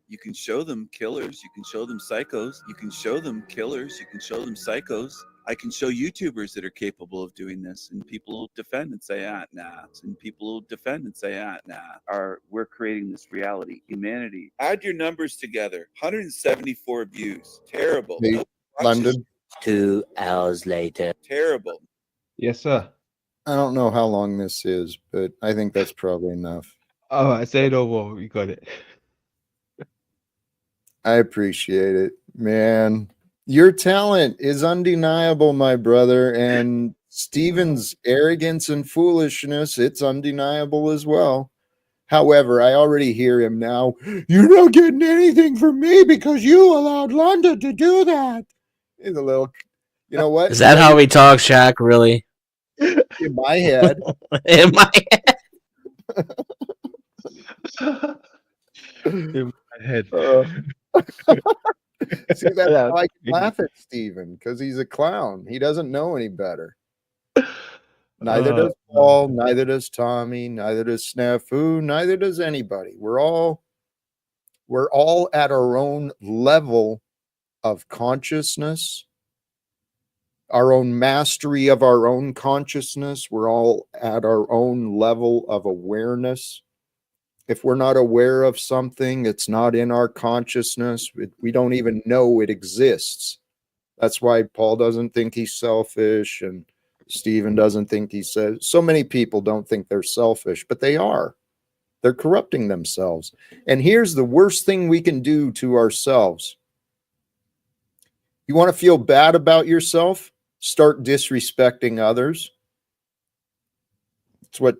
You can show them killers. You can show them psychos. You can show them killers. You can show them psychos. I can show YouTubers that are capable of doing this, and people will defend and say, nah. And people will defend and say, nah. We're creating this reality. Humanity. Add your numbers together. 174 views. Terrible. Hey, London. 2 hours later. Terrible. Yes, sir. I don't know how long this is, but I think that's probably enough. All right, say no more. You got it. I appreciate it, man. Your talent is undeniable, my brother, and Steven's arrogance and foolishness, it's undeniable as well. However, I already hear him now. You're not getting anything from me because you allowed London to do that. He's a little, you know what? Is that how we talk, Shaq? Really? In my head. In my head. In my head. See, that's how I can laugh at Steven, because he's a clown. He doesn't know any better. Neither does Paul, neither does Tommy, neither does Snafu, neither does anybody. We're all at our own level of consciousness, our own mastery of our own consciousness. We're all at our own level of awareness. If we're not aware of something, it's not in our consciousness. We don't even know it exists. That's why Paul doesn't think he's selfish, and Stephen doesn't think he says. So many people don't think they're selfish, but they are. They're corrupting themselves. And here's the worst thing we can do to ourselves. You want to feel bad about yourself? Start disrespecting others. It's what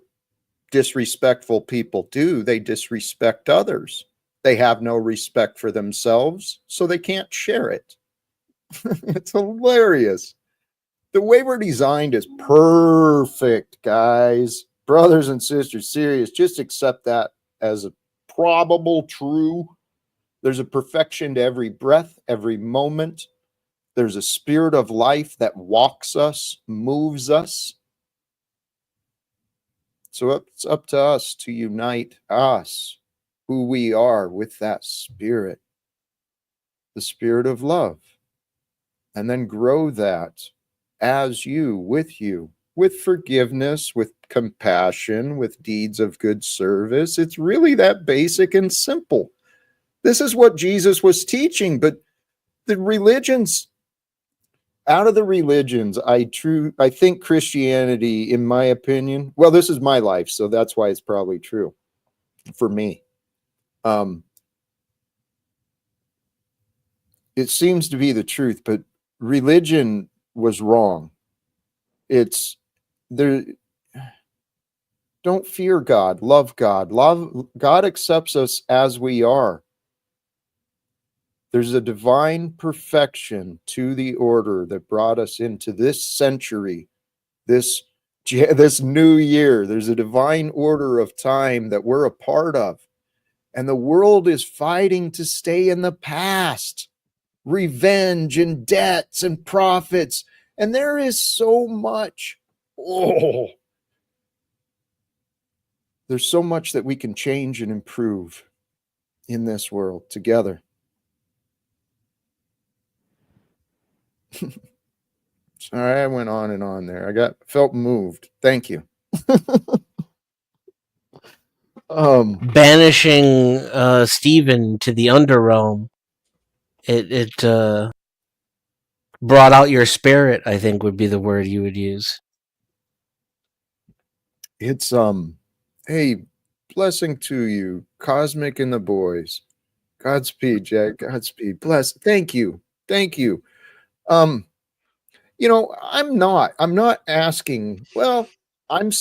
disrespectful people do. They disrespect others. They have no respect for themselves, so they can't share it. It's hilarious. The way we're designed is perfect, guys. Brothers and sisters, serious. Just accept that as a probable true. There's a perfection to every breath, every moment. There's a spirit of life that walks us, moves us. So it's up to us to unite us, who we are, with that spirit, the spirit of love, and then grow that as you, with forgiveness, with compassion, with deeds of good service. It's really that basic and simple. This is what Jesus was teaching, but the religions, out of the religions, I think Christianity, in my opinion, well, this is my life, so that's why it's probably true for me. It seems to be the truth, but religion was wrong. It's there. Don't fear God, love God. God accepts us as we are. There's a divine perfection to the order that brought us into this century, this new year. There's a divine order of time that we're a part of. And the world is fighting to stay in the past. Revenge and debts and profits. And there is so much. There's so much that we can change and improve in this world together. Sorry, I went on and on there. I felt moved. Thank you. Banishing Stephen to the underrealm. It brought out your spirit, I think would be the word you would use. It's hey, blessing to you, Cosmic and the boys. Godspeed, Jack. Godspeed. Bless. Thank you. You know, I'm not asking, well, I'm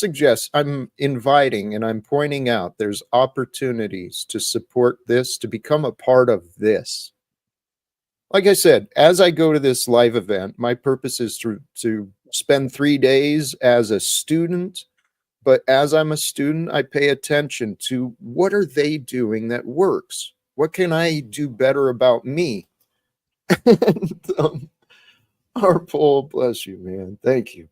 inviting and I'm pointing out there's opportunities to support this, to become a part of this. Like I said, as I go to this live event, my purpose is to spend 3 days as a student. But as I'm a student, I pay attention to what are they doing that works? What can I do better about me? And, Paul, bless you, man. Thank you.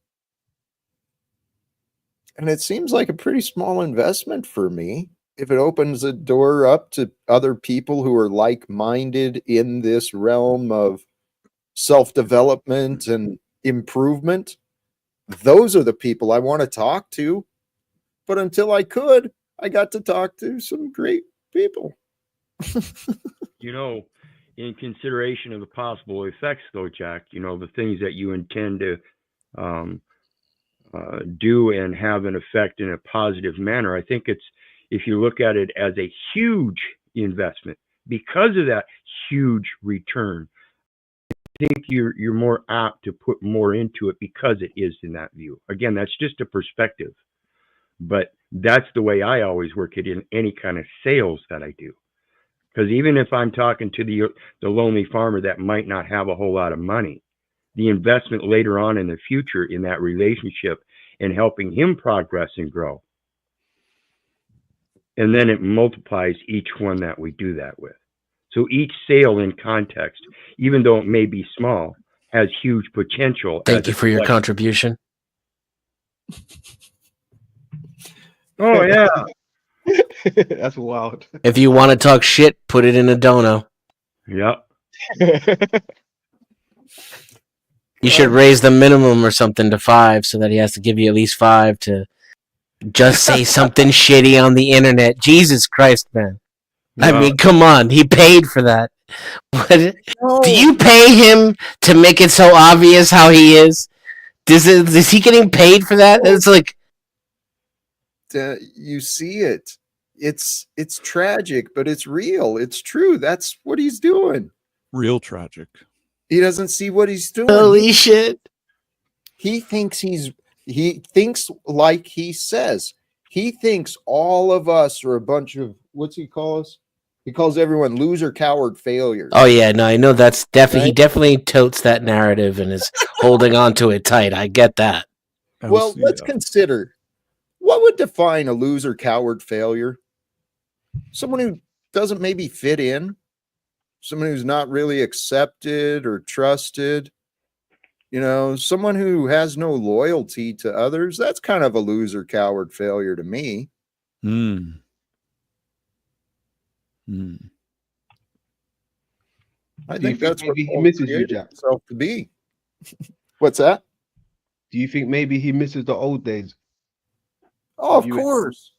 And it seems like a pretty small investment for me. If it opens the door up to other people who are like-minded in this realm of self-development and improvement, those are the people I want to talk to. But until I could, I got to talk to some great people. You know, in consideration of the possible effects, though, Jack, you know, the things that you intend to do and have an effect in a positive manner, I think it's, if you look at it as a huge investment, because of that huge return, I think you're more apt to put more into it because it is in that view. Again, that's just a perspective, but that's the way I always work it in any kind of sales that I do. Because even if I'm talking to the lonely farmer that might not have a whole lot of money, the investment later on in the future in that relationship and helping him progress and grow. And then it multiplies each one that we do that with. So each sale in context, even though it may be small, has huge potential. Thank you for your contribution. Oh, yeah. That's wild. If you want to talk shit, put it in a dono. Yep. You should raise the minimum or something to 5 so that he has to give you at least 5 to just say something shitty on the internet. Jesus Christ, man. I mean, come on. He paid for that. What? Do you pay him to make it so obvious how he is? Is he getting paid for that? It's like... you see it. It's tragic, but it's real. It's true. That's what he's doing. Real tragic. He doesn't see what he's doing. Holy shit. He thinks like he says. He thinks all of us are a bunch of, what's he call us? He calls everyone loser, coward, failures. Oh yeah, no, I know that's definitely, right? He definitely totes that narrative and is holding on to it tight. I get that. Well, let's consider, what would define a loser, coward, failure? Someone who doesn't maybe fit in. Someone who's not really accepted or trusted, you know, someone who has no loyalty to others. That's kind of a loser, coward, failure to me. Mm. I think that's what he misses you, Jack. Himself to be. What's that? Do you think maybe he misses the old days? Oh, of course.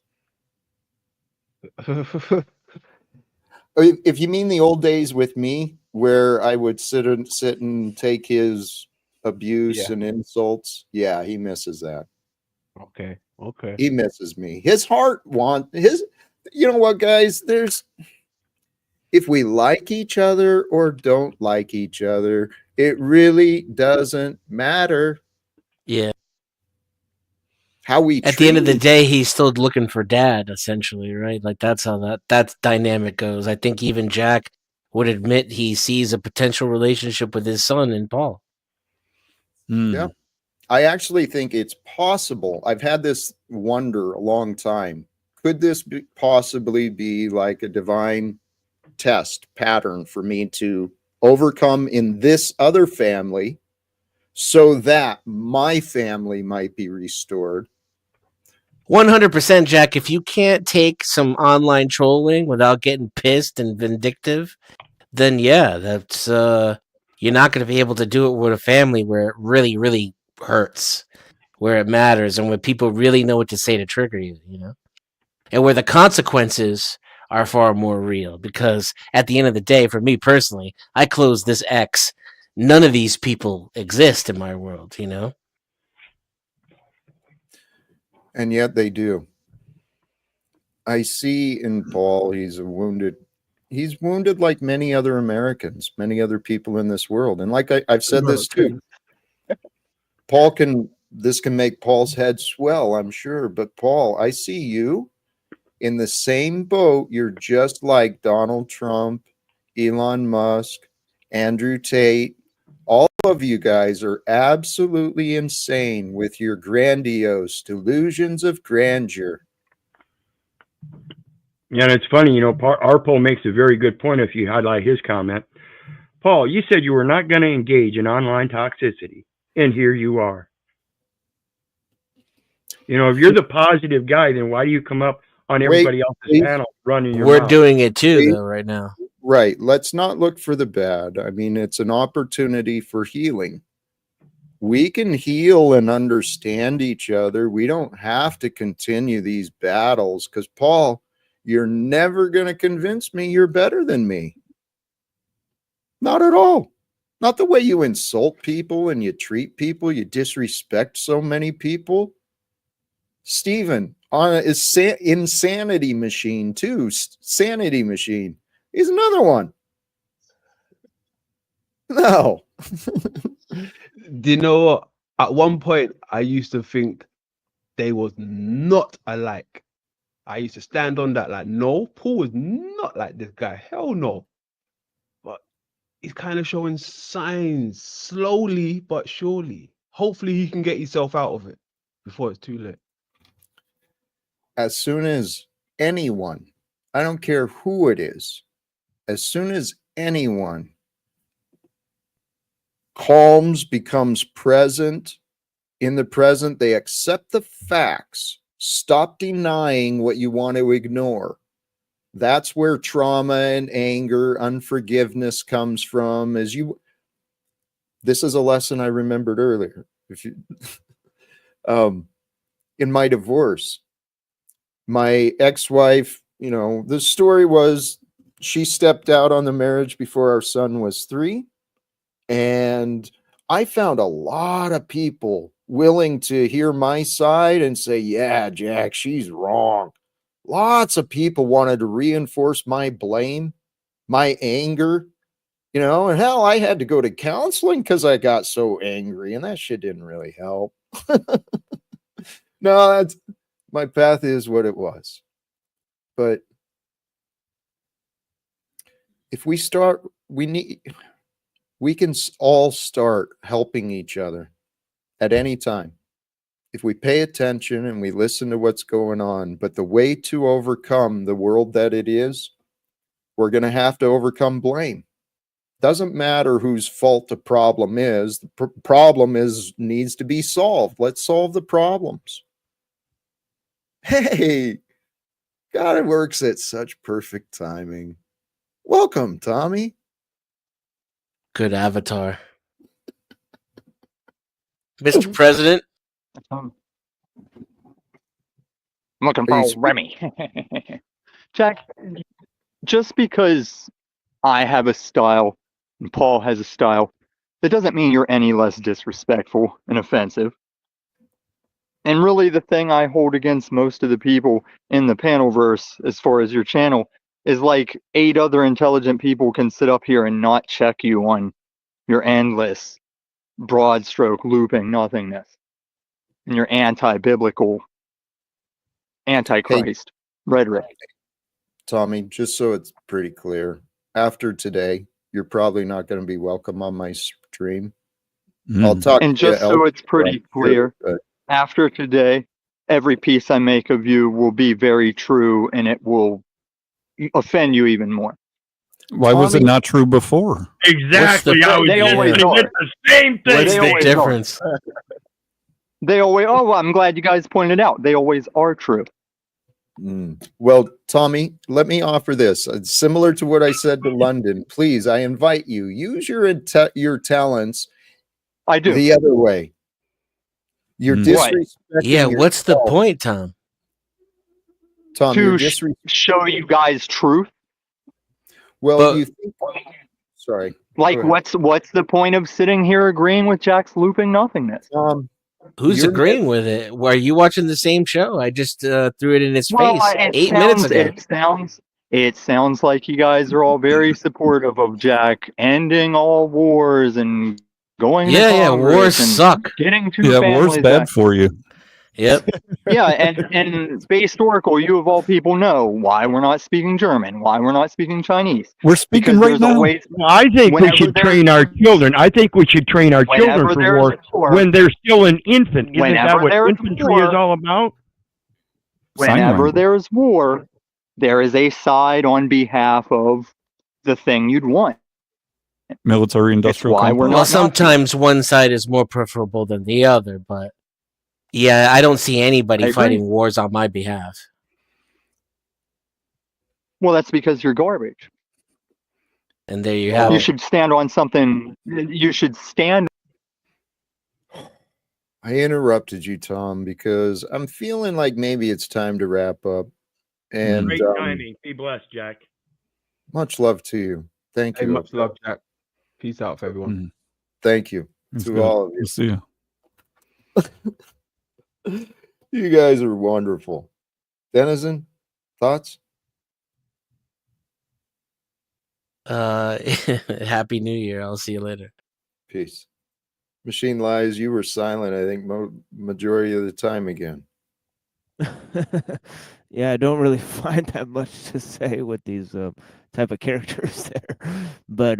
If you mean the old days with me, where I would sit and take his abuse and insults, yeah, he misses that. Okay. He misses me. His heart you know what, guys? If we like each other or don't like each other, it really doesn't matter. Yeah. How we at the end of the day, he's still looking for dad, essentially, right? Like that's how that dynamic goes. I think even Jack would admit he sees a potential relationship with his son in Paul. Yeah. I actually think it's possible. I've had this wonder a long time. Could this possibly be like a divine test pattern for me to overcome in this other family so that my family might be restored? 100%, Jack. If you can't take some online trolling without getting pissed and vindictive, then yeah, that's you're not going to be able to do it with a family where it really, really hurts, where it matters, and where people really know what to say to trigger you, you know, and where the consequences are far more real. Because at the end of the day, for me personally, I close this X. None of these people exist in my world, you know. And yet they do. I see in Paul, he's wounded like many other Americans, many other people in this world. And like I've said this too, this can make Paul's head swell, I'm sure. But Paul, I see you in the same boat. You're just like Donald Trump, Elon Musk, Andrew Tate. All of you guys are absolutely insane with your grandiose delusions of grandeur. Yeah, and it's funny, you know, Arpol makes a very good point if you highlight his comment. Paul, you said you were not going to engage in online toxicity, and here you are. You know, if you're the positive guy, then why do you come up on everybody else's panel running your mouth? We're doing it too, though, right now. Right. Let's not look for the bad. I mean, it's an opportunity for healing. We can heal and understand each other. We don't have to continue these battles because, Paul, you're never going to convince me you're better than me. Not at all. Not the way you insult people and you treat people, you disrespect so many people. Stephen, on is insanity machine too. Sanity machine. He's another one. No. Do you know what? At one point, I used to think they was not alike. I used to stand on that like, no, Paul was not like this guy. Hell no. But he's kind of showing signs slowly but surely. Hopefully he can get himself out of it before it's too late. As soon as anyone, I don't care who it is, as soon as anyone calms, becomes present, in the present, they accept the facts, stop denying what you want to ignore. That's where trauma and anger, unforgiveness comes from. This is a lesson I remembered earlier. If you, in my divorce, my ex-wife, the story was she stepped out on the marriage before our son was 3. And I found a lot of people willing to hear my side and say, yeah, Jack, she's wrong. Lots of people wanted to reinforce my blame, my anger, and hell, I had to go to counseling because I got so angry, and that shit didn't really help. No, my path is what it was. But if we start, we can all start helping each other at any time if we pay attention and we listen to what's going on. But the way to overcome the world that it is, we're going to have to overcome blame. Doesn't matter whose fault the problem is. The problem needs to be solved. Let's solve the problems. Hey, God, it works at such perfect timing. Welcome, Tommy. Good avatar. Mr. President. I'm looking for Remy. Jack, just because I have a style and Paul has a style, that doesn't mean you're any less disrespectful and offensive. And really the thing I hold against most of the people in the panelverse as far as your channel is like 8 other intelligent people can sit up here and not check you on your endless broad stroke looping nothingness and your anti-biblical antichrist rhetoric. Tommy, just so it's pretty clear, after today, you're probably not going to be welcome on my stream. I'll talk and to you just so it's pretty clear, after today, every piece I make of you will be very true and it will offend you even more. Why was it not true before? Exactly. They always are. The same thing. What's the difference? They always. Oh, well, I'm glad you guys pointed out. They always are true. Well, Tommy, let me offer this. Similar to what I said to London, please, I invite you, use your talents. I do. The other way. You're disrespecting Yeah, what's the yourself. point, Tom? Tom, to show you guys truth. Well, you think, sorry. Like, what's the point of sitting here agreeing with Jack's looping nothingness? Who's agreeing with it? Are you watching the same show? I just threw it in his face 8 minutes ago. It sounds like you guys are all very supportive of Jack ending all wars and going to Congress wars and suck. Getting to families war's bad for you. Yep. Yeah, and Space Oracle, you of all people know why we're not speaking German, why we're not speaking Chinese. We're speaking right now. I think we should train our children. I think we should train our children for war when they're still an infant. Isn't that what infantry is all about? Whenever there's war, there is a side on behalf of the thing you'd want. Military industrial complex. Well, sometimes one side is more preferable than the other, but yeah, I don't see anybody fighting wars on my behalf. Well, that's because you're garbage. And there you have it. You should stand on something. You should stand I interrupted you, Tom, because I'm feeling like maybe it's time to wrap up. And Great timing. Be blessed, Jack. Much love to you. Thank Hey, you. much love, Jack. Peace out for everyone. Thank you That's to good. all of you. We'll see you. You guys are wonderful. Denizen, thoughts? Happy New Year. I'll see you later. Peace. Machine Lies, you were silent, I think, majority of the time again. Yeah, I don't really find that much to say with these type of characters there. But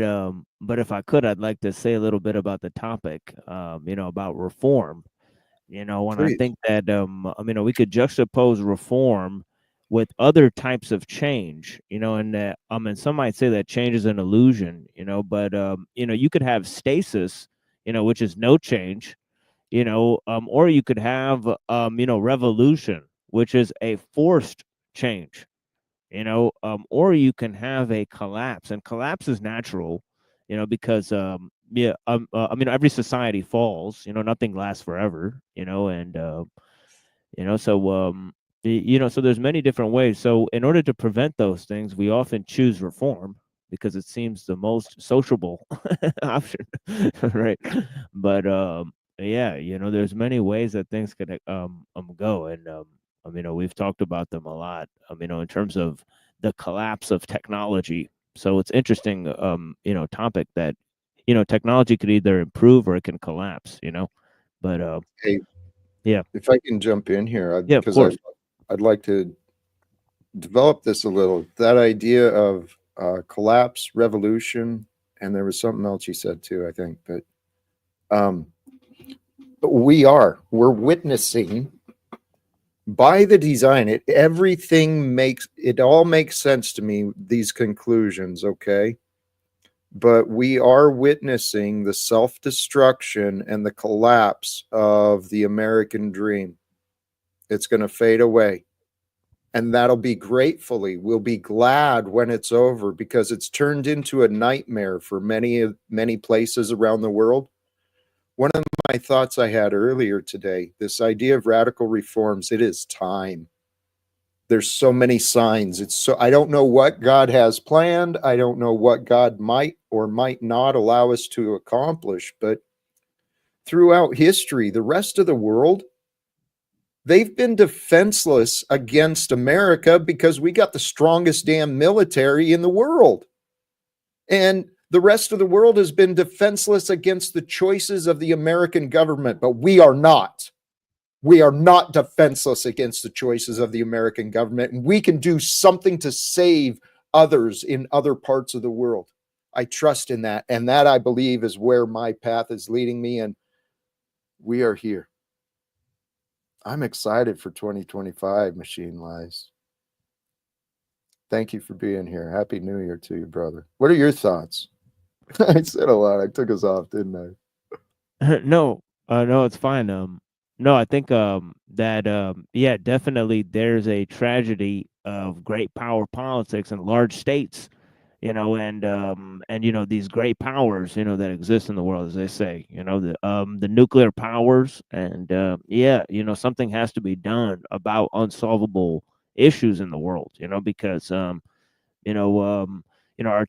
if I could, I'd like to say a little bit about the topic, about reform. And I Please. think that we could juxtapose reform with other types of change, and that some might say that change is an illusion, but you could have stasis, which is no change, or you could have revolution, which is a forced change, or you can have a collapse, and collapse is natural, because every society falls, nothing lasts forever, and so there's many different ways. So in order to prevent those things, we often choose reform because it seems the most sociable option, right? But yeah, there's many ways that things could go, and we've talked about them a lot. In terms of the collapse of technology. So it's interesting, topic that technology could either improve or it can collapse. But Hey, yeah, if I can jump in here, yeah, of because course. I'd like to develop this a little. That idea of collapse, revolution, and there was something else you said too, I think. But we're witnessing by the design. It all makes sense to me. These conclusions, okay. But we are witnessing the self-destruction and the collapse of the American dream. It's going to fade away. And that'll be gratefully. We'll be glad when it's over because it's turned into a nightmare for many places around the world. One of my thoughts I had earlier today, this idea of radical reforms, it is time. There's so many signs. I don't know what God has planned. I don't know what God might or might not allow us to accomplish, but throughout history, the rest of the world, they've been defenseless against America because we got the strongest damn military in the world. And the rest of the world has been defenseless against the choices of the American government, but we are not. We are not defenseless against the choices of the American government, and we can do something to save others in other parts of the world. I trust in that, and that I believe is where my path is leading me, and we are here. I'm excited for 2025, Machine Lies. Thank you for being here. Happy New Year to you, brother. What are your thoughts? I said a lot. I took us off, didn't I? No, it's fine. No, I think that yeah, definitely there's a tragedy of great power politics in large states, and these great powers, that exist in the world, as they say, the nuclear powers, and yeah, something has to be done about unsolvable issues in the world, because our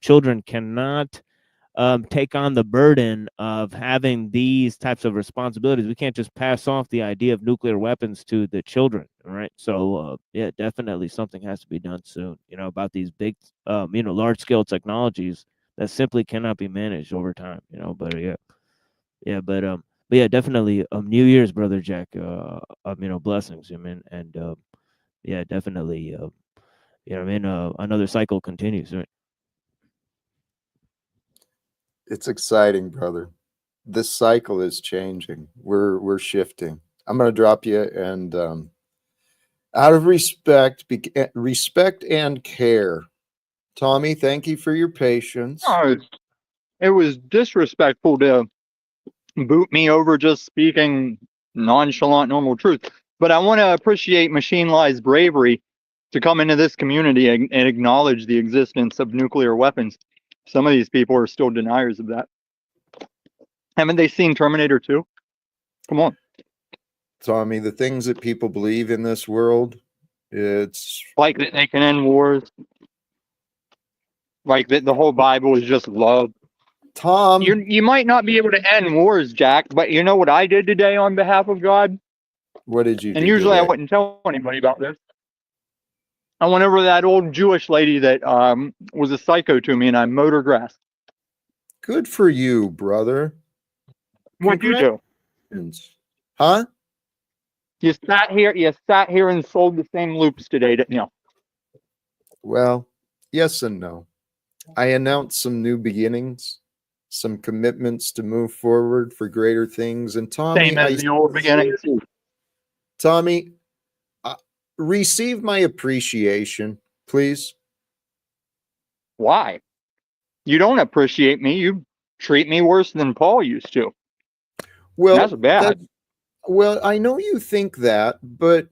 children cannot take on the burden of having these types of responsibilities. We can't just pass off the idea of nuclear weapons to the children. All right. So, yeah, definitely something has to be done soon, about these big, large scale technologies that simply cannot be managed over time, but but yeah, definitely, New Year's, brother Jack, blessings, and, yeah, definitely, another cycle continues, right? It's exciting, brother. This cycle is changing. We're shifting. I'm going to drop you, and out of respect and care, Tommy, thank you for your patience. Oh, it was disrespectful to boot me over just speaking nonchalant, normal truth. But I want to appreciate Machine Lie's bravery to come into this community and acknowledge the existence of nuclear weapons. Some of these people are still deniers of that. Haven't they seen Terminator 2? Come on. Tommy, the things that people believe in this world, it's Like that they can end wars. Like that the whole Bible is just love. Tom. You might not be able to end wars, Jack, but you know what I did today on behalf of God? What did you do? And usually today? I wouldn't tell anybody about this. I went over to that old Jewish lady that was a psycho to me, and I mowed her grass. Good for you, brother. What'd you do? Huh? You sat here and sold the same loops today, didn't you? Well, yes and no. I announced some new beginnings, some commitments to move forward for greater things. And Tommy, Same as the old beginnings. Tommy, receive my appreciation, please. Why? You don't appreciate me. You treat me worse than Paul used to. Well, that's bad. Well, I know you think that, but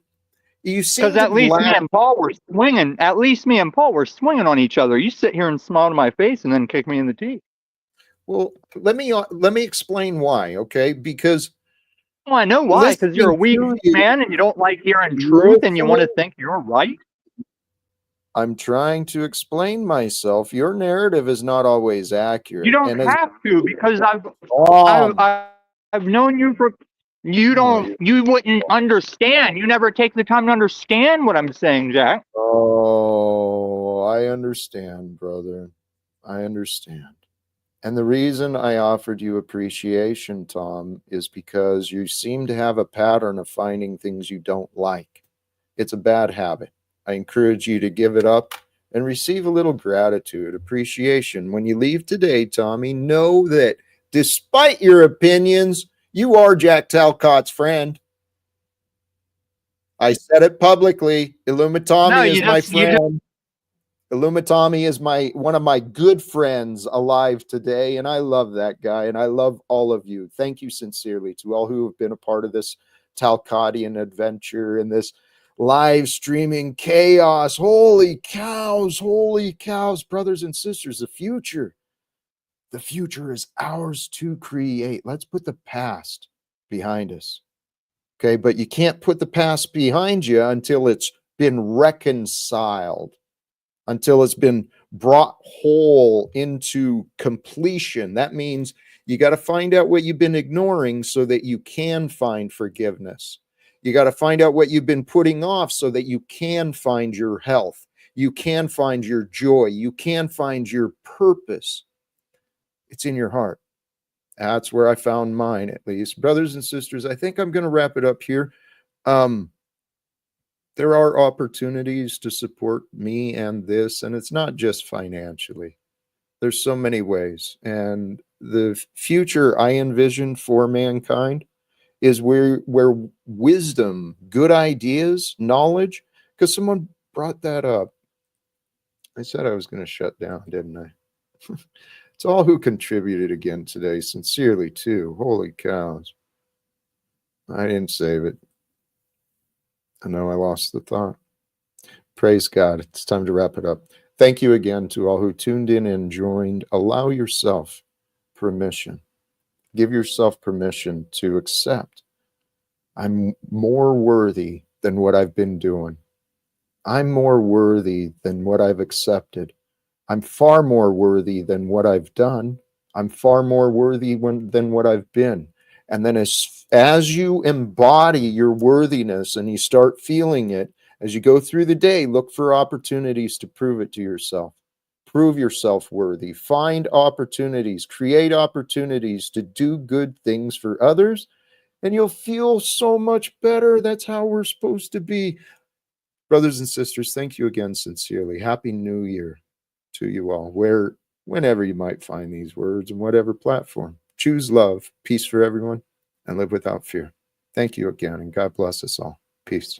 you seem because at least me and Paul were swinging. At least me and Paul were swinging on each other. You sit here and smile to my face and then kick me in the teeth. Well, let me explain why, okay? Because well, I know why. Because you're a weak man and you don't like hearing truth and you want to think you're right. I'm trying to explain myself. Your narrative is not always accurate. You don't have to, because I've known you for. You wouldn't understand. You never take the time to understand what I'm saying, Jack. Oh, I understand, brother. I understand. And the reason I offered you appreciation, Tom, is because you seem to have a pattern of finding things you don't like. It's a bad habit. I encourage you to give it up and receive a little gratitude, appreciation. When you leave today, Tommy, know that despite your opinions, you are Jack Talcott's friend. I said it publicly. Illumitami is my friend. Illumitami is one of my good friends alive today, and I love that guy, and I love all of you. Thank you sincerely to all who have been a part of this Talcottian adventure and this live streaming chaos. Holy cows, brothers and sisters, the future is ours to create. Let's put the past behind us. Okay, but you can't put the past behind you until it's been reconciled, until it's been brought whole into completion. That means you got to find out what you've been ignoring so that you can find forgiveness. You got to find out what you've been putting off so that you can find your health. You can find your joy. You can find your purpose. It's in your heart. That's where I found mine, at least. Brothers and sisters, I think I'm going to wrap it up here. There are opportunities to support me and this, and it's not just financially. There's so many ways. And the future I envision for mankind is where wisdom, good ideas, knowledge, because someone brought that up. I said I was going to shut down, didn't I? It's all who contributed again today, sincerely too. Holy cows. I didn't save it. I know I lost the thought. Praise God. It's time to wrap it up. Thank you again to all who tuned in and joined. Allow yourself permission. Give yourself permission to accept. I'm more worthy than what I've been doing. I'm more worthy than what I've accepted. I'm far more worthy than what I've done. I'm far more worthy than what I've been. And then as you embody your worthiness and you start feeling it, as you go through the day, look for opportunities to prove it to yourself. Prove yourself worthy. Find opportunities. Create opportunities to do good things for others, and you'll feel so much better. That's how we're supposed to be. Brothers and sisters, thank you again sincerely. Happy New Year to you all, whenever you might find these words and whatever platform. Choose love, peace for everyone, and live without fear. Thank you again, and God bless us all. Peace.